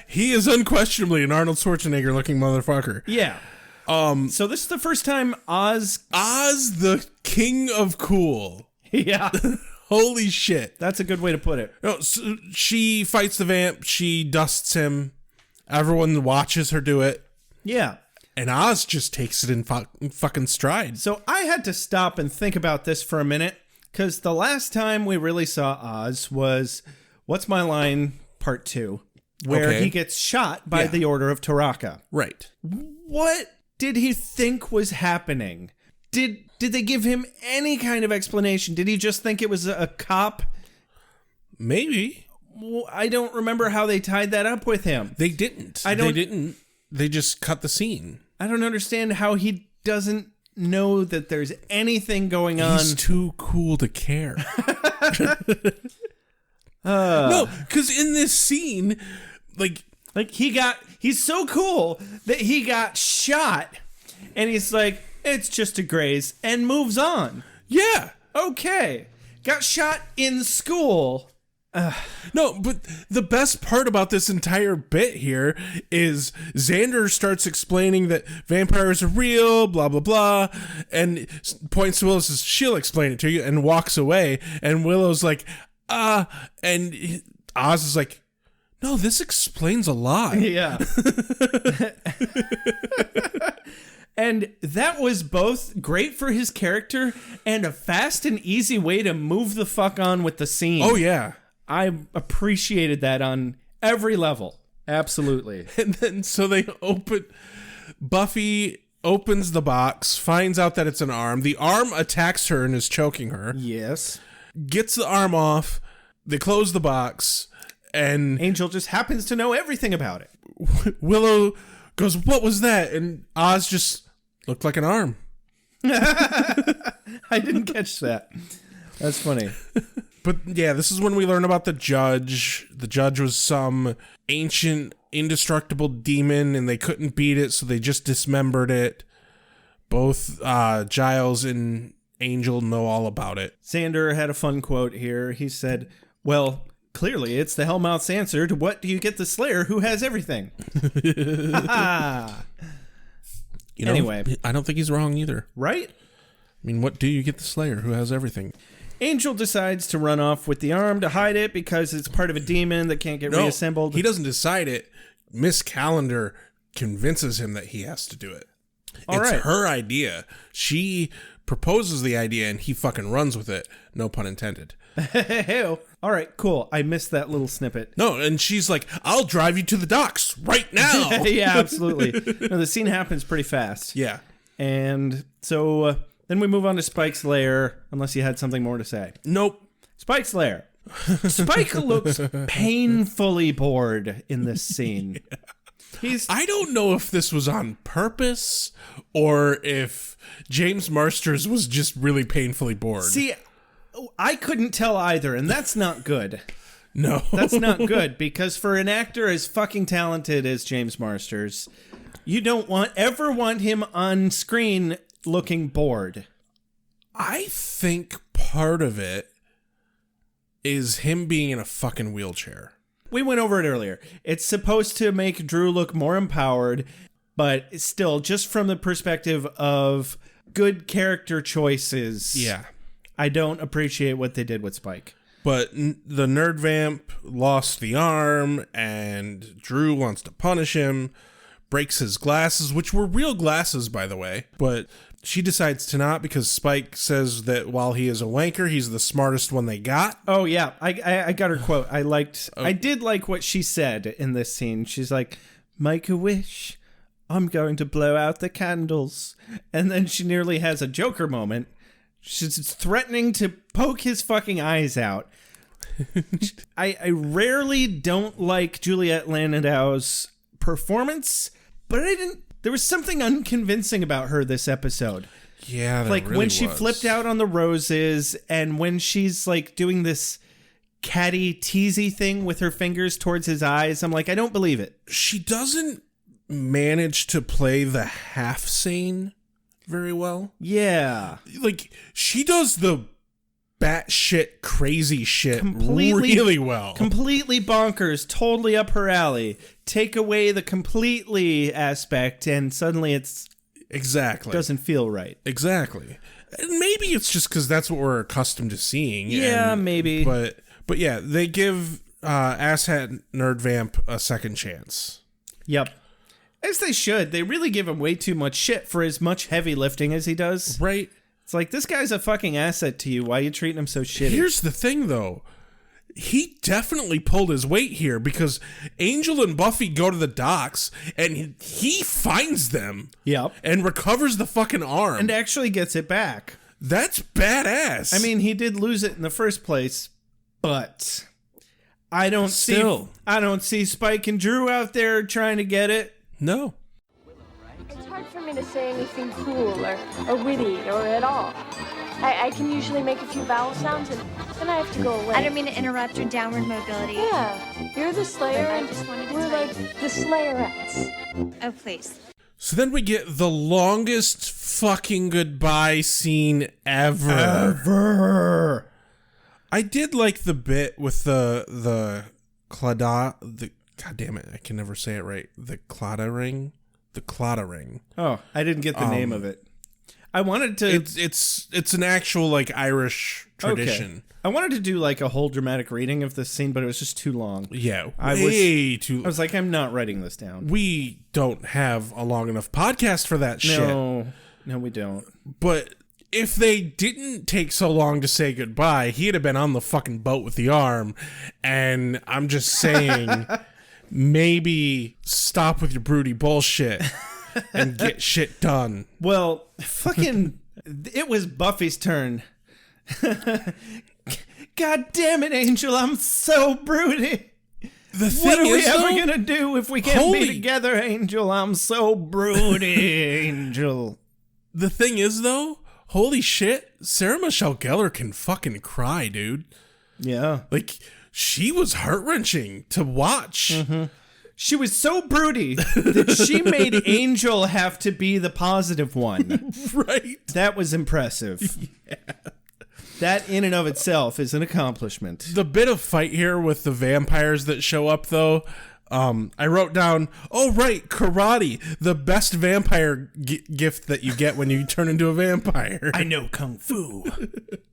He is unquestionably an Arnold Schwarzenegger-looking motherfucker. Yeah. So this is the first time Oz, the king of cool. Yeah. Holy shit. That's a good way to put it. No, so she fights the vamp. She dusts him. Everyone watches her do it. Yeah. And Oz just takes it in fucking stride. So I had to stop and think about this for a minute, because the last time we really saw Oz was What's My Line Part 2, where he gets shot by the order of Taraka. Right. What did he think was happening? Did they give him any kind of explanation? Did he just think it was a cop? Maybe. Well, I don't remember how they tied that up with him. They didn't. They just cut the scene. I don't understand how he doesn't know that there's anything going on. He's too cool to care. No, because in this scene, like he's so cool that he got shot, and he's like, it's just a graze, and moves on. Yeah. Okay. Got shot in school. No, but the best part about this entire bit here is Xander starts explaining that vampires are real, blah, blah, blah, and points to Willow, says, she'll explain it to you, and walks away, and Willow's like, and Oz is like, no, this explains a lot. Yeah. And that was both great for his character and a fast and easy way to move the fuck on with the scene. Oh, yeah. I appreciated that on every level. Absolutely. And then so Buffy opens the box, finds out that it's an arm. The arm attacks her and is choking her. Yes. Gets the arm off. They close the box. And Angel just happens to know everything about it. Willow goes, what was that? And Oz just looked like an arm. I didn't catch that. That's funny. But yeah, this is when we learn about the judge. The judge was some ancient, indestructible demon, and they couldn't beat it, so they just dismembered it. Both Giles and Angel know all about it. Xander had a fun quote here. He said, well, clearly it's the Hellmouth's answer to what do you get the Slayer who has everything. Anyway. I don't think he's wrong either. Right? I mean, what do you get the Slayer who has everything? Angel decides to run off with the arm to hide it because it's part of a demon that can't get reassembled. He doesn't decide it. Miss Calendar convinces him that he has to do it. It's her idea. She proposes the idea and he fucking runs with it. No pun intended. All right, cool. I missed that little snippet. No, and she's like, I'll drive you to the docks right now. Yeah, absolutely. No, the scene happens pretty fast. Yeah. And so then we move on to Spike's lair, unless you had something more to say. Nope. Spike's lair. Spike looks painfully bored in this scene. Yeah. I don't know if this was on purpose or if James Marsters was just really painfully bored. See, I couldn't tell either, and that's not good. No. That's not good, because for an actor as fucking talented as James Marsters, you don't ever want him on screen looking bored. I think part of it is him being in a fucking wheelchair. We went over it earlier. It's supposed to make Drew look more empowered, but still, just from the perspective of good character choices, Yeah. I don't appreciate what they did with Spike. But the nerd vamp lost the arm, and Drew wants to punish him, breaks his glasses, which were real glasses, by the way. But she decides to not because Spike says that while he is a wanker, he's the smartest one they got. Oh, yeah. I got her quote. I did like what she said in this scene. She's like, make a wish. I'm going to blow out the candles. And then she nearly has a Joker moment. She's threatening to poke his fucking eyes out. I rarely don't like Juliette Landau's performance, but there was something unconvincing about her this episode. Yeah, that like really when she was. flipped out on the roses, and when she's like doing this catty teasy thing with her fingers towards his eyes, I'm like, I don't believe it. She doesn't manage to play the half sane very well. Yeah. Like, she does the batshit crazy shit Completely- really well. Completely bonkers, totally up her alley. Take away the completely aspect, and suddenly it's Exactly. doesn't feel right. Exactly. And maybe it's just because that's what we're accustomed to seeing. Yeah, maybe. But yeah, they give Asshat Nerd Vamp a second chance. Yep. As they should. They really give him way too much shit for as much heavy lifting as he does. Right. It's like, this guy's a fucking asset to you. Why are you treating him so shitty? Here's the thing, though. He definitely pulled his weight here because Angel and Buffy go to the docks and he finds them. Yep. And recovers the fucking arm. And actually gets it back. That's badass. I mean, he did lose it in the first place, but I don't see Spike and Drew out there trying to get it. No. It's hard for me to say anything cool or witty or at all. I can usually make a few vowel sounds and then I have to go away. I don't mean to interrupt your downward mobility. Yeah, you're the Slayer I and just wanted to we're tell like the Slayerettes. Oh, please. So then we get the longest fucking goodbye scene ever. I did like the bit with the God damn it, I can never say it right. The clattering. Oh, I didn't get the name of it. I wanted to. It's an actual like Irish tradition. Okay. I wanted to do like a whole dramatic reading of this scene, but it was just too long. Yeah, I was like, I'm not writing this down. We don't have a long enough podcast for that shit. No, we don't. But if they didn't take so long to say goodbye, he'd have been on the fucking boat with the arm. And I'm just saying, maybe stop with your broody bullshit and get shit done. Well, fucking, it was Buffy's turn. God damn it, Angel, I'm so broody. What are we ever gonna do if we can't be together, Angel? I'm so broody, Angel. The thing is, though, holy shit, Sarah Michelle Gellar can fucking cry, dude. Yeah. Like, she was heart-wrenching to watch. Mm-hmm. She was so broody that she made Angel have to be the positive one. Right. That was impressive. Yeah. That in and of itself is an accomplishment. The bit of fight here with the vampires that show up, though, I wrote down, oh, right, karate, the best vampire gift that you get when you turn into a vampire. I know kung fu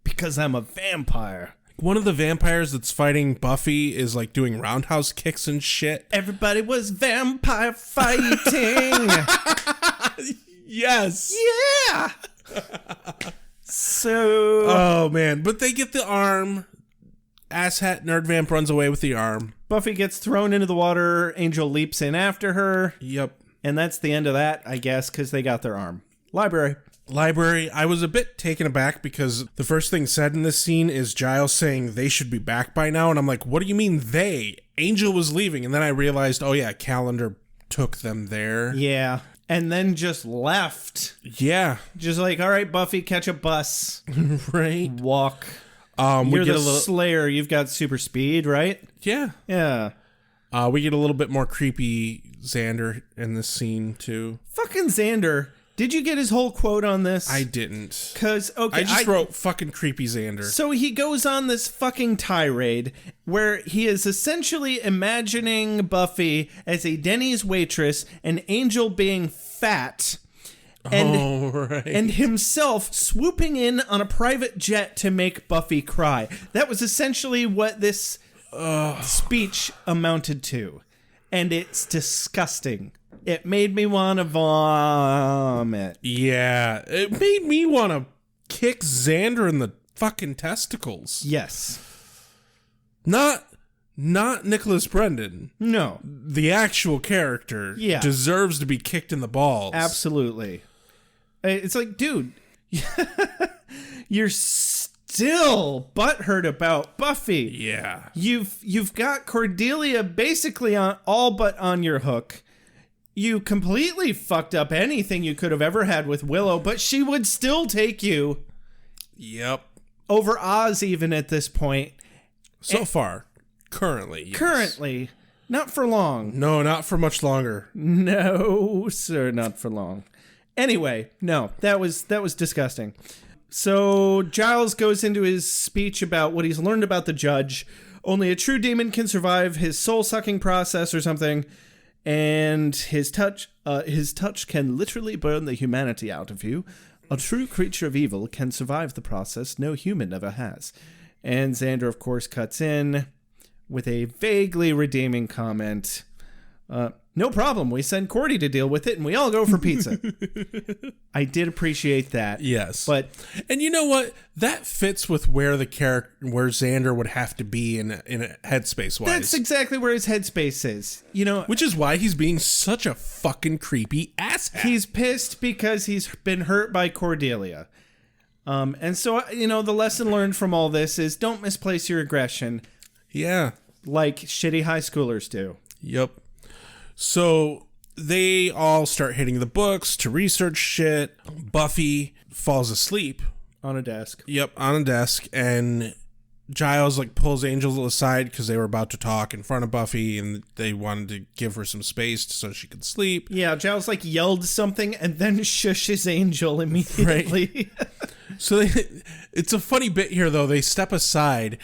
because I'm a vampire. One of the vampires that's fighting Buffy is like doing roundhouse kicks and shit. Everybody was vampire fighting. Yes. Yeah. So. Oh, man. But they get the arm. Asshat Nerd Vamp runs away with the arm. Buffy gets thrown into the water. Angel leaps in after her. Yep. And that's the end of that, I guess, because they got their arm. Library. I was a bit taken aback because the first thing said in this scene is Giles saying they should be back by now. And I'm like, what do you mean they? Angel was leaving. And then I realized, oh, yeah, Calendar took them there. Yeah. And then just left. Yeah. Just like, all right, Buffy, catch a bus. Right. Walk. You're we get the a little Slayer. You've got super speed, right? yeah. Yeah. We get a little bit more creepy Xander in this scene too. Fucking Xander. Did you get his whole quote on this? I didn't. Because, okay. I just wrote fucking creepy Xander. So he goes on this fucking tirade where he is essentially imagining Buffy as a Denny's waitress, an Angel being fat, and himself swooping in on a private jet to make Buffy cry. That was essentially what this speech amounted to. And it's disgusting. It made me want to vomit. Yeah, it made me want to kick Xander in the fucking testicles. Yes. Not Nicholas Brendan. No. The actual character deserves to be kicked in the balls. Absolutely. It's like, dude, you're still butthurt about Buffy. Yeah. You've got Cordelia basically all but on your hook. You completely fucked up anything you could have ever had with Willow, but she would still take you. Yep. Over Oz even at this point. So far. Currently. Yes. Currently. Not for long. No, not for much longer. No, sir, not for long. Anyway, no, that was disgusting. So Giles goes into his speech about what he's learned about the judge. Only a true demon can survive his soul-sucking process or something. And his touch can literally burn the humanity out of you. A true creature of evil can survive the process no human ever has. And Xander, of course, cuts in with a vaguely redeeming comment. No problem. We send Cordy to deal with it, and we all go for pizza. I did appreciate that. Yes, and you know what? That fits with where the character, where Xander would have to be in a headspace wise. That's exactly where his headspace is. You know, which is why he's being such a fucking creepy asshat. He's pissed because he's been hurt by Cordelia. And so, you know, the lesson learned from all this is don't misplace your aggression. Yeah, like shitty high schoolers do. Yep. So they all start hitting the books to research shit. Buffy falls asleep on a desk. Yep, on a desk, and Giles like pulls Angel aside because they were about to talk in front of Buffy, and they wanted to give her some space so she could sleep. Yeah, Giles like yelled something and then shushes Angel immediately. Right. So it's a funny bit here though. They step aside.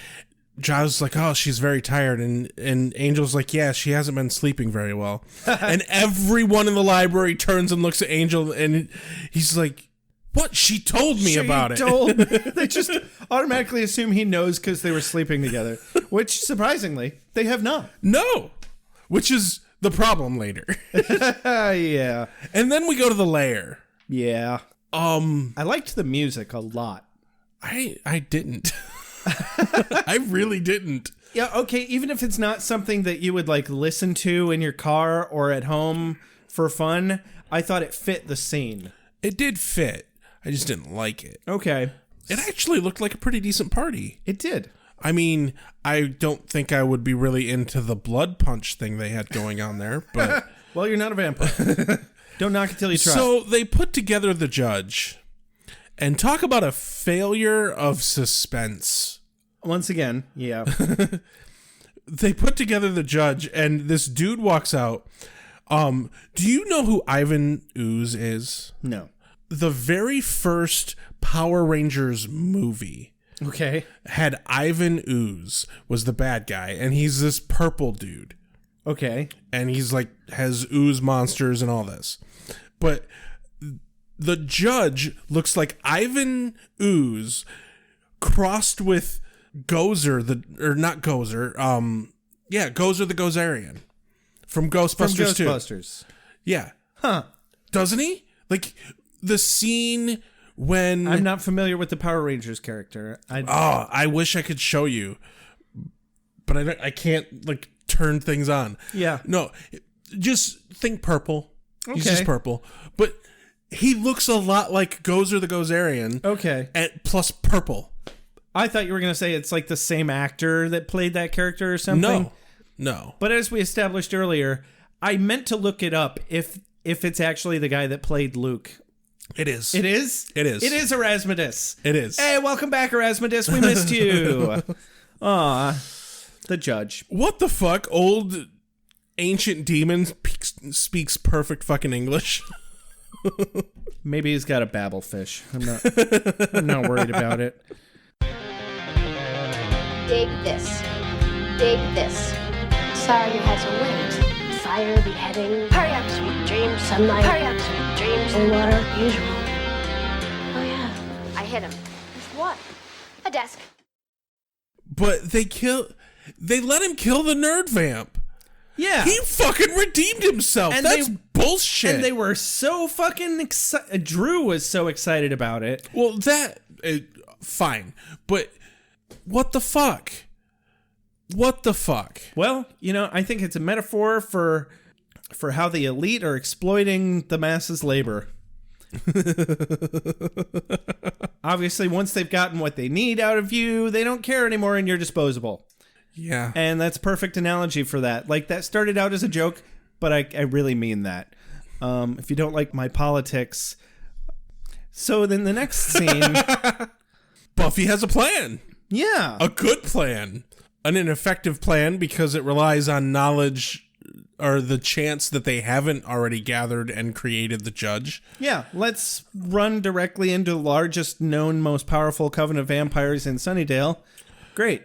Giles is like, oh, she's very tired. And Angel's like, yeah, she hasn't been sleeping very well. And everyone in the library turns and looks at Angel, and he's like, what? She told me about it. They just automatically assume he knows because they were sleeping together, which, surprisingly, they have not. No, which is the problem later. Yeah. And then we go to the lair. Yeah. I liked the music a lot. I didn't. I really didn't. Yeah, okay, even if it's not something that you would like listen to in your car or at home for fun, I thought it fit the scene. It did fit. I just didn't like it. Okay. It actually looked like a pretty decent party. It did. I mean, I don't think I would be really into the blood punch thing they had going on there, but well, you're not a vampire. Don't knock it till you try. So they put together the judge. And talk about a failure of suspense. Once again, yeah. They put together the judge, and this dude walks out. Do you know who Ivan Ooze is? No. The very first Power Rangers movie had Ivan Ooze was the bad guy, and he's this purple dude. Okay. And he's like, has ooze monsters and all this. But the judge looks like Ivan Ooze crossed with Gozer, not Gozer, Gozer the Gozerian from Ghostbusters 2. Ghostbusters. Yeah. Huh. Doesn't he? Like the scene when I'm not familiar with the Power Rangers character. I wish I could show you, but I can't like turn things on. Yeah. No, just think purple. Okay. He's just purple, but he looks a lot like Gozer the Gozerian. Okay. Plus purple. I thought you were going to say it's like the same actor that played that character or something. No. But as we established earlier, I meant to look it up if it's actually the guy that played Luke It is. It is? It is. It is Arazmadus. It is. Hey, welcome back, Arazmadus. We missed you. Aw, the judge. What the fuck? Old ancient demon speaks perfect fucking English. Maybe he's got a babble fish. I'm not worried about it. Dig this. Dig this. Sorry you had to wait. Fire, beheading. Hurry up, sweet dreams. Sunlight. Hurry up, sweet dreams. And water, usual. Oh yeah, I hit him. With what? A desk. But they let him kill the nerd vamp. Yeah. He fucking redeemed himself. And That's bullshit. And they were so fucking excited. Drew was so excited about it. Well, fine. But what the fuck? What the fuck? Well, I think it's a metaphor for how the elite are exploiting the masses' labor. Obviously, once they've gotten what they need out of you, they don't care anymore and you're disposable. Yeah. And that's a perfect analogy for that. Like, that started out as a joke, but I really mean that. If you don't like my politics. So then the next scene... Buffy has a plan. Yeah. A good plan. An ineffective plan because it relies on knowledge or the chance that they haven't already gathered and created the judge. Yeah, let's run directly into the largest known, most powerful coven of vampires in Sunnydale. Great.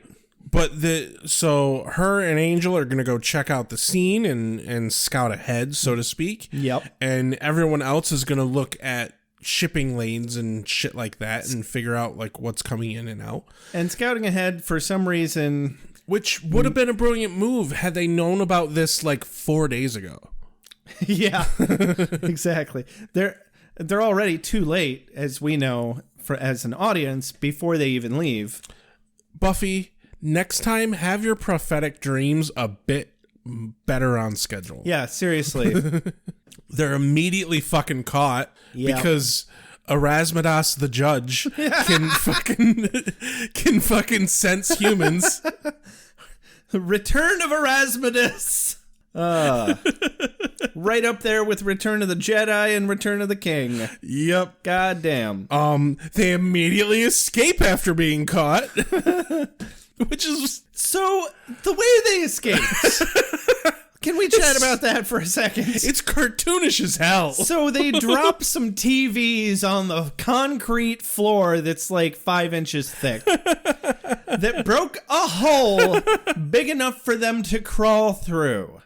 But so her and Angel are going to go check out the scene and scout ahead, so to speak. Yep. And everyone else is going to look at shipping lanes and shit like that and figure out like what's coming in and out. And scouting ahead for some reason, which would have been a brilliant move had they known about this like 4 days ago. Yeah. Exactly. They're already too late, as we know, as an audience, before they even leave. Buffy, next time have your prophetic dreams a bit better on schedule. Yeah, seriously. They're immediately fucking caught because Arazmadus the judge can fucking sense humans. Return of Arazmadus. Right up there with Return of the Jedi and Return of the King. Yep. Goddamn. They immediately escape after being caught. Which is so the way they escaped. Can we chat about that for a second? It's cartoonish as hell. So they drop some TVs on the concrete floor that's like 5 inches thick that broke a hole big enough for them to crawl through.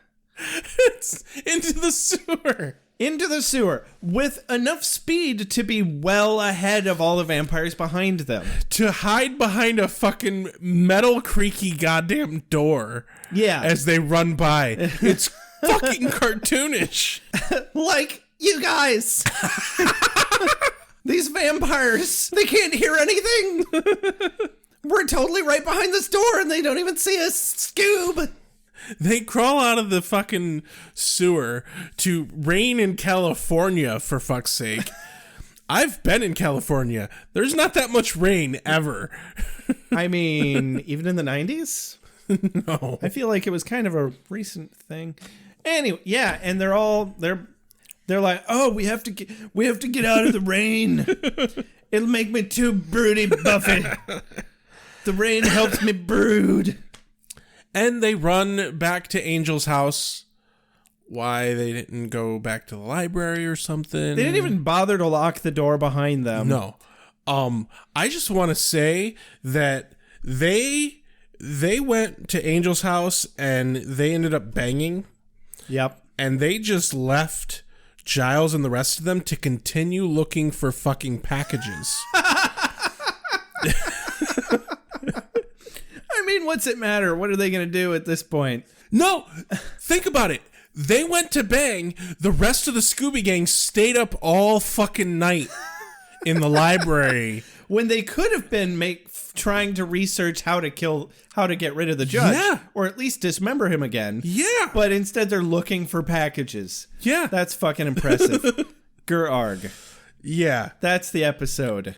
It's into the sewer. Into the sewer with enough speed to be well ahead of all the vampires behind them. To hide behind a fucking metal creaky goddamn door. Yeah. As they run by. It's fucking cartoonish. Like, you guys. These vampires, they can't hear anything. We're totally right behind this door and they don't even see us. Scoob. They crawl out of the fucking sewer to rain in California, for fuck's sake. I've been in California. There's not that much rain ever. I mean, even in the 90s? No. I feel like it was kind of a recent thing. Anyway, yeah, and they're like, "Oh, we have to get out of the rain. It'll make me too broody, Buffy. The rain helps me brood." And they run back to Angel's house. Why they didn't go back to the library or something? They didn't even bother to lock the door behind them. No. I just want to say that they went to Angel's house and they ended up banging. Yep. And they just left Giles and the rest of them to continue looking for fucking packages. I mean, what's it matter? What are they going to do at this point? No, think about it. They went to bang. The rest of the Scooby Gang stayed up all fucking night in the library. When they could have been trying to research how to get rid of the judge. Yeah. Or at least dismember him again. Yeah. But instead they're looking for packages. Yeah. That's fucking impressive. Gerarg. Yeah. That's the episode.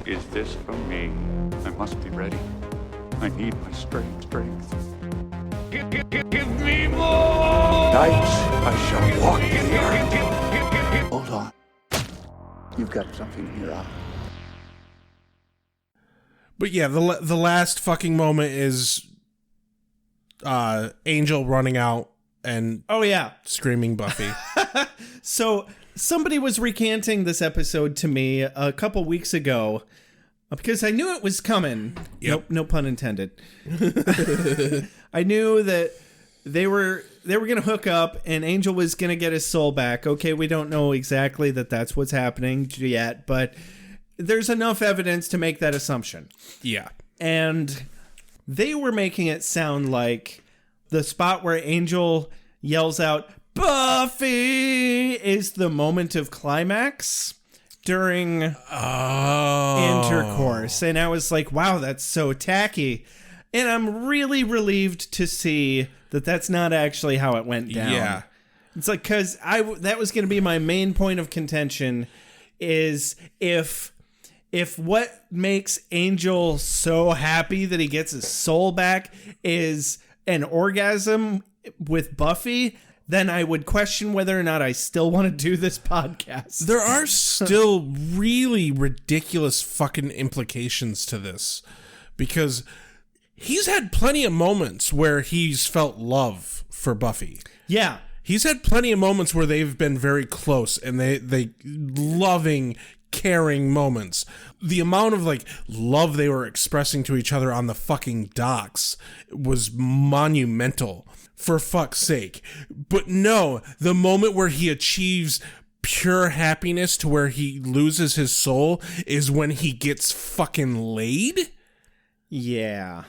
Is this for me? I must be ready. I need my strength. Give me more! Night I shall walk in the earth. Hold on. You've got something in your eye. But yeah, the last fucking moment is Angel running out and screaming Buffy. So somebody was recanting this episode to me a couple weeks ago because I knew it was coming. Yep. No pun intended. I knew that they were going to hook up and Angel was going to get his soul back. Okay, we don't know exactly that's what's happening yet, but there's enough evidence to make that assumption. Yeah. And they were making it sound like the spot where Angel yells out, Buffy, is the moment of climax during intercourse. And I was like, wow, that's so tacky. And I'm really relieved to see that that's not actually how it went down. Yeah. It's like, because that was going to be my main point of contention is if what makes Angel so happy that he gets his soul back is an orgasm with Buffy, then I would question whether or not I still want to do this podcast. There are still really ridiculous fucking implications to this because he's had plenty of moments where he's felt love for Buffy. Yeah. He's had plenty of moments where they've been very close and they loving, caring moments. The amount of like love they were expressing to each other on the fucking docks was monumental, for fuck's sake. But no, the moment where he achieves pure happiness to where he loses his soul is when he gets fucking laid. Yeah.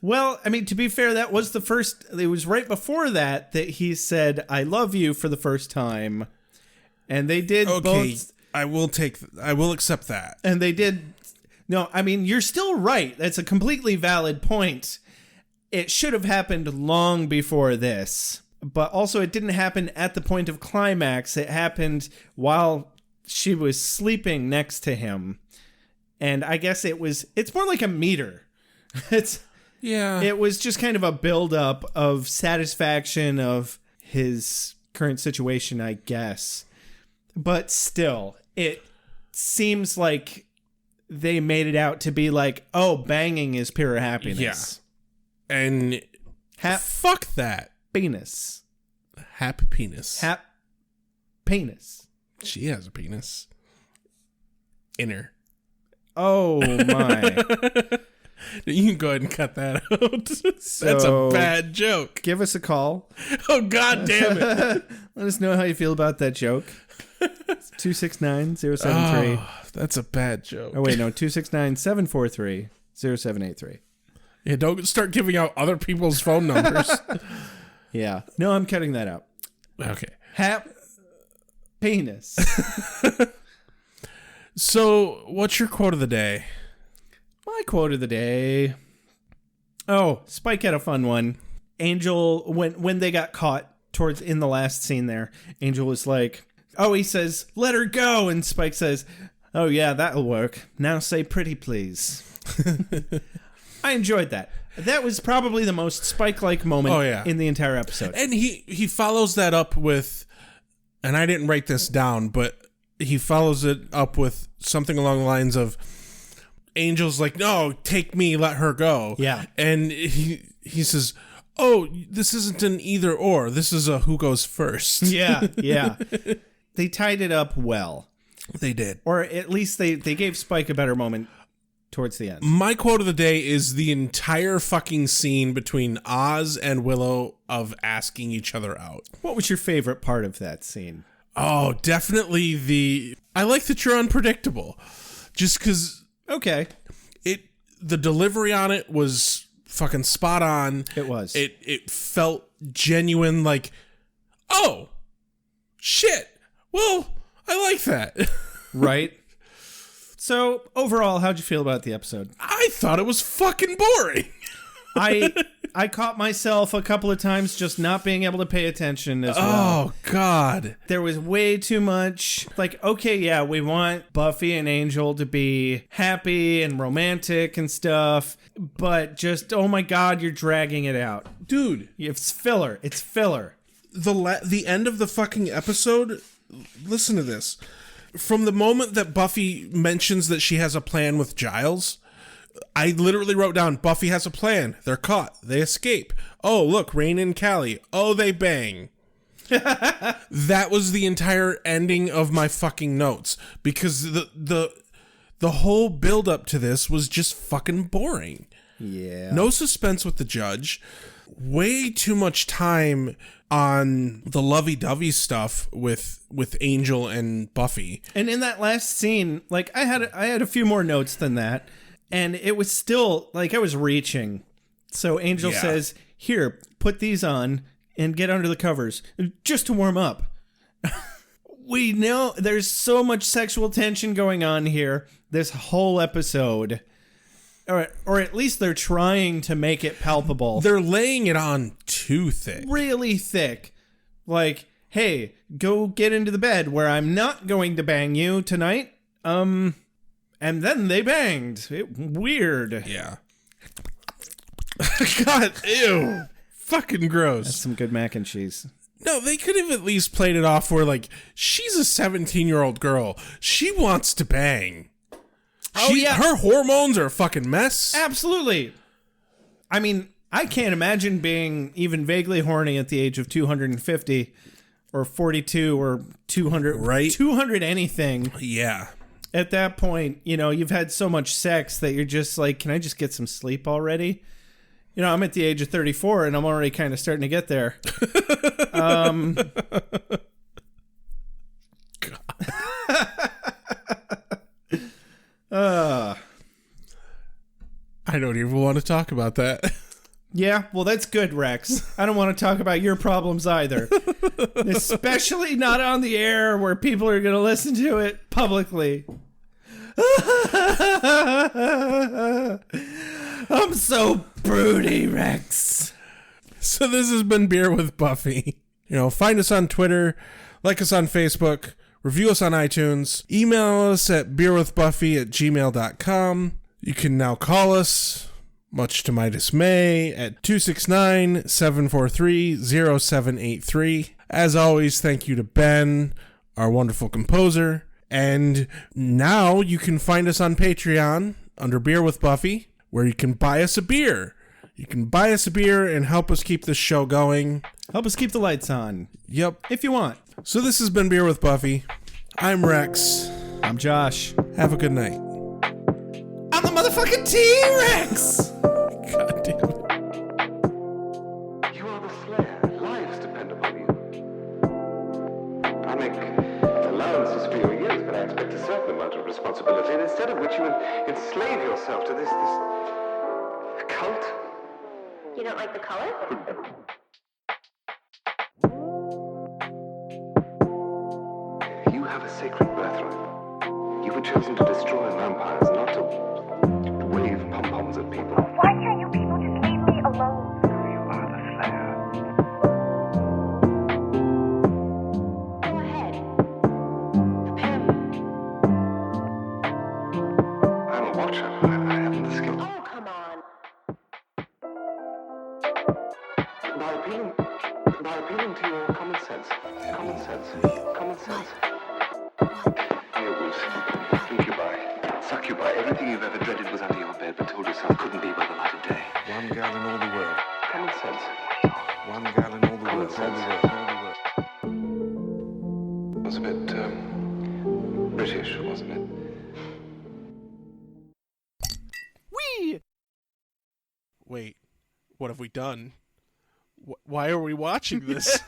Well, I mean, to be fair, that was the first, it was right before that he said, I love you for the first time. And they did both. I will accept that. And they did. No, I mean, you're still right. That's a completely valid point. It should have happened long before this. But also, it didn't happen at the point of climax. It happened while she was sleeping next to him. And I guess it's more like a meter. It was just kind of a buildup of satisfaction of his current situation, I guess. But still, it seems like they made it out to be like, oh, banging is pure happiness. Yeah. And fuck that. Penis. Hap penis. Penis. She has a penis. In her. Oh, my. You can go ahead and cut that out. That's a bad joke. Give us a call. Oh, God damn it. Let us know how you feel about that joke. 269-073. Oh, that's a bad joke. Oh, wait, no. 269-743-0783. Yeah, don't start giving out other people's phone numbers. Yeah. No, I'm cutting that out. Okay. Penis. So, what's your quote of the day? My quote of the day. Oh, Spike had a fun one. Angel, when they got caught in the last scene there, Angel was like, he says, let her go. And Spike says, oh, yeah, that'll work. Now say pretty, please. I enjoyed that. That was probably the most Spike-like moment in the entire episode. And he follows that up with, and I didn't write this down, but he follows it up with something along the lines of, Angel's like, no, take me, let her go. Yeah. And he says, oh, this isn't an either or. This is a who goes first. Yeah. They tied it up well. They did. Or at least they gave Spike a better moment towards the end. My quote of the day is the entire fucking scene between Oz and Willow of asking each other out. What was your favorite part of that scene? Oh, definitely I like that you're unpredictable. Just because... Okay. The delivery on it was fucking spot on. It was. It felt genuine, like, oh, shit. Well, I like that. Right. So, overall, how'd you feel about the episode? I thought it was fucking boring. I caught myself a couple of times just not being able to pay attention as well. Oh, God. There was way too much. Like, okay, yeah, we want Buffy and Angel to be happy and romantic and stuff, but just, oh my God, you're dragging it out. Dude. It's filler. It's filler. The end of the fucking episode, listen to this. from the moment that Buffy mentions that she has a plan with Giles, I literally wrote down, Buffy has a plan. They're caught. They escape. Oh, look, Rain and Callie. Oh, they bang. That was the entire ending of my fucking notes, because the whole build up to this was just fucking boring. Yeah. No suspense with the judge. Way too much time on the lovey-dovey stuff with Angel and Buffy. And in that last scene, like I had a few more notes than that, and it was still like I was reaching. So Angel says, "Here, put these on and get under the covers just to warm up." We know there's so much sexual tension going on here this whole episode. Or at least they're trying to make it palpable. They're laying it on too thick. Really thick. Like, hey, go get into the bed where I'm not going to bang you tonight. And then they banged. Weird. Yeah. God, ew. Fucking gross. That's some good mac and cheese. No, they could have at least played it off where, like, she's a 17-year-old girl. She wants to bang. Her hormones are a fucking mess. Absolutely. I mean, I can't imagine being even vaguely horny at the age of 250 or 42 or 200. Right? 200 anything. Yeah. At that point, you know, you've had so much sex that you're just like, can I just get some sleep already? You know, I'm at the age of 34 and I'm already kind of starting to get there. I don't even want to talk about that. Yeah, well, that's good, Rex. I don't want to talk about your problems either. Especially not on the air where people are going to listen to it publicly. I'm so broody, Rex. So this has been Beer with Buffy. You know, find us on Twitter, like us on Facebook, review us on iTunes, email us at beerwithbuffy@gmail.com. You can now call us, much to my dismay, at 269-743-0783. As always, thank you to Ben, our wonderful composer. And now you can find us on Patreon under Beer with Buffy, where you can buy us a beer. You can buy us a beer and help us keep this show going. Help us keep the lights on. Yep. If you want. So this has been Beer with Buffy. I'm Rex. I'm Josh. Have a good night. I'm the motherfucking T-Rex! God damn it. You are the Slayer. Lives depend upon you. I make allowances for your years, but I expect a certain amount of responsibility, and instead of which you enslave yourself to this cult. You don't like the color? You have a sacred birthright. You were chosen to destroy vampires, not to wave pom-poms at people. Why can't you people just leave me alone? You are the Slayer. Go ahead. Prepare me. I'm a watcher. I haven't the skill. Oh, come on. By appealing to your common sense. Werewolves, incubi, succubi, everything you've ever dreaded was under your bed, but told yourself couldn't be by the light of day. One gal in all the world. Common sense. One gal in all the Common world. sense. It was a bit, British, wasn't it? Wait, what have we done? Why are we watching this?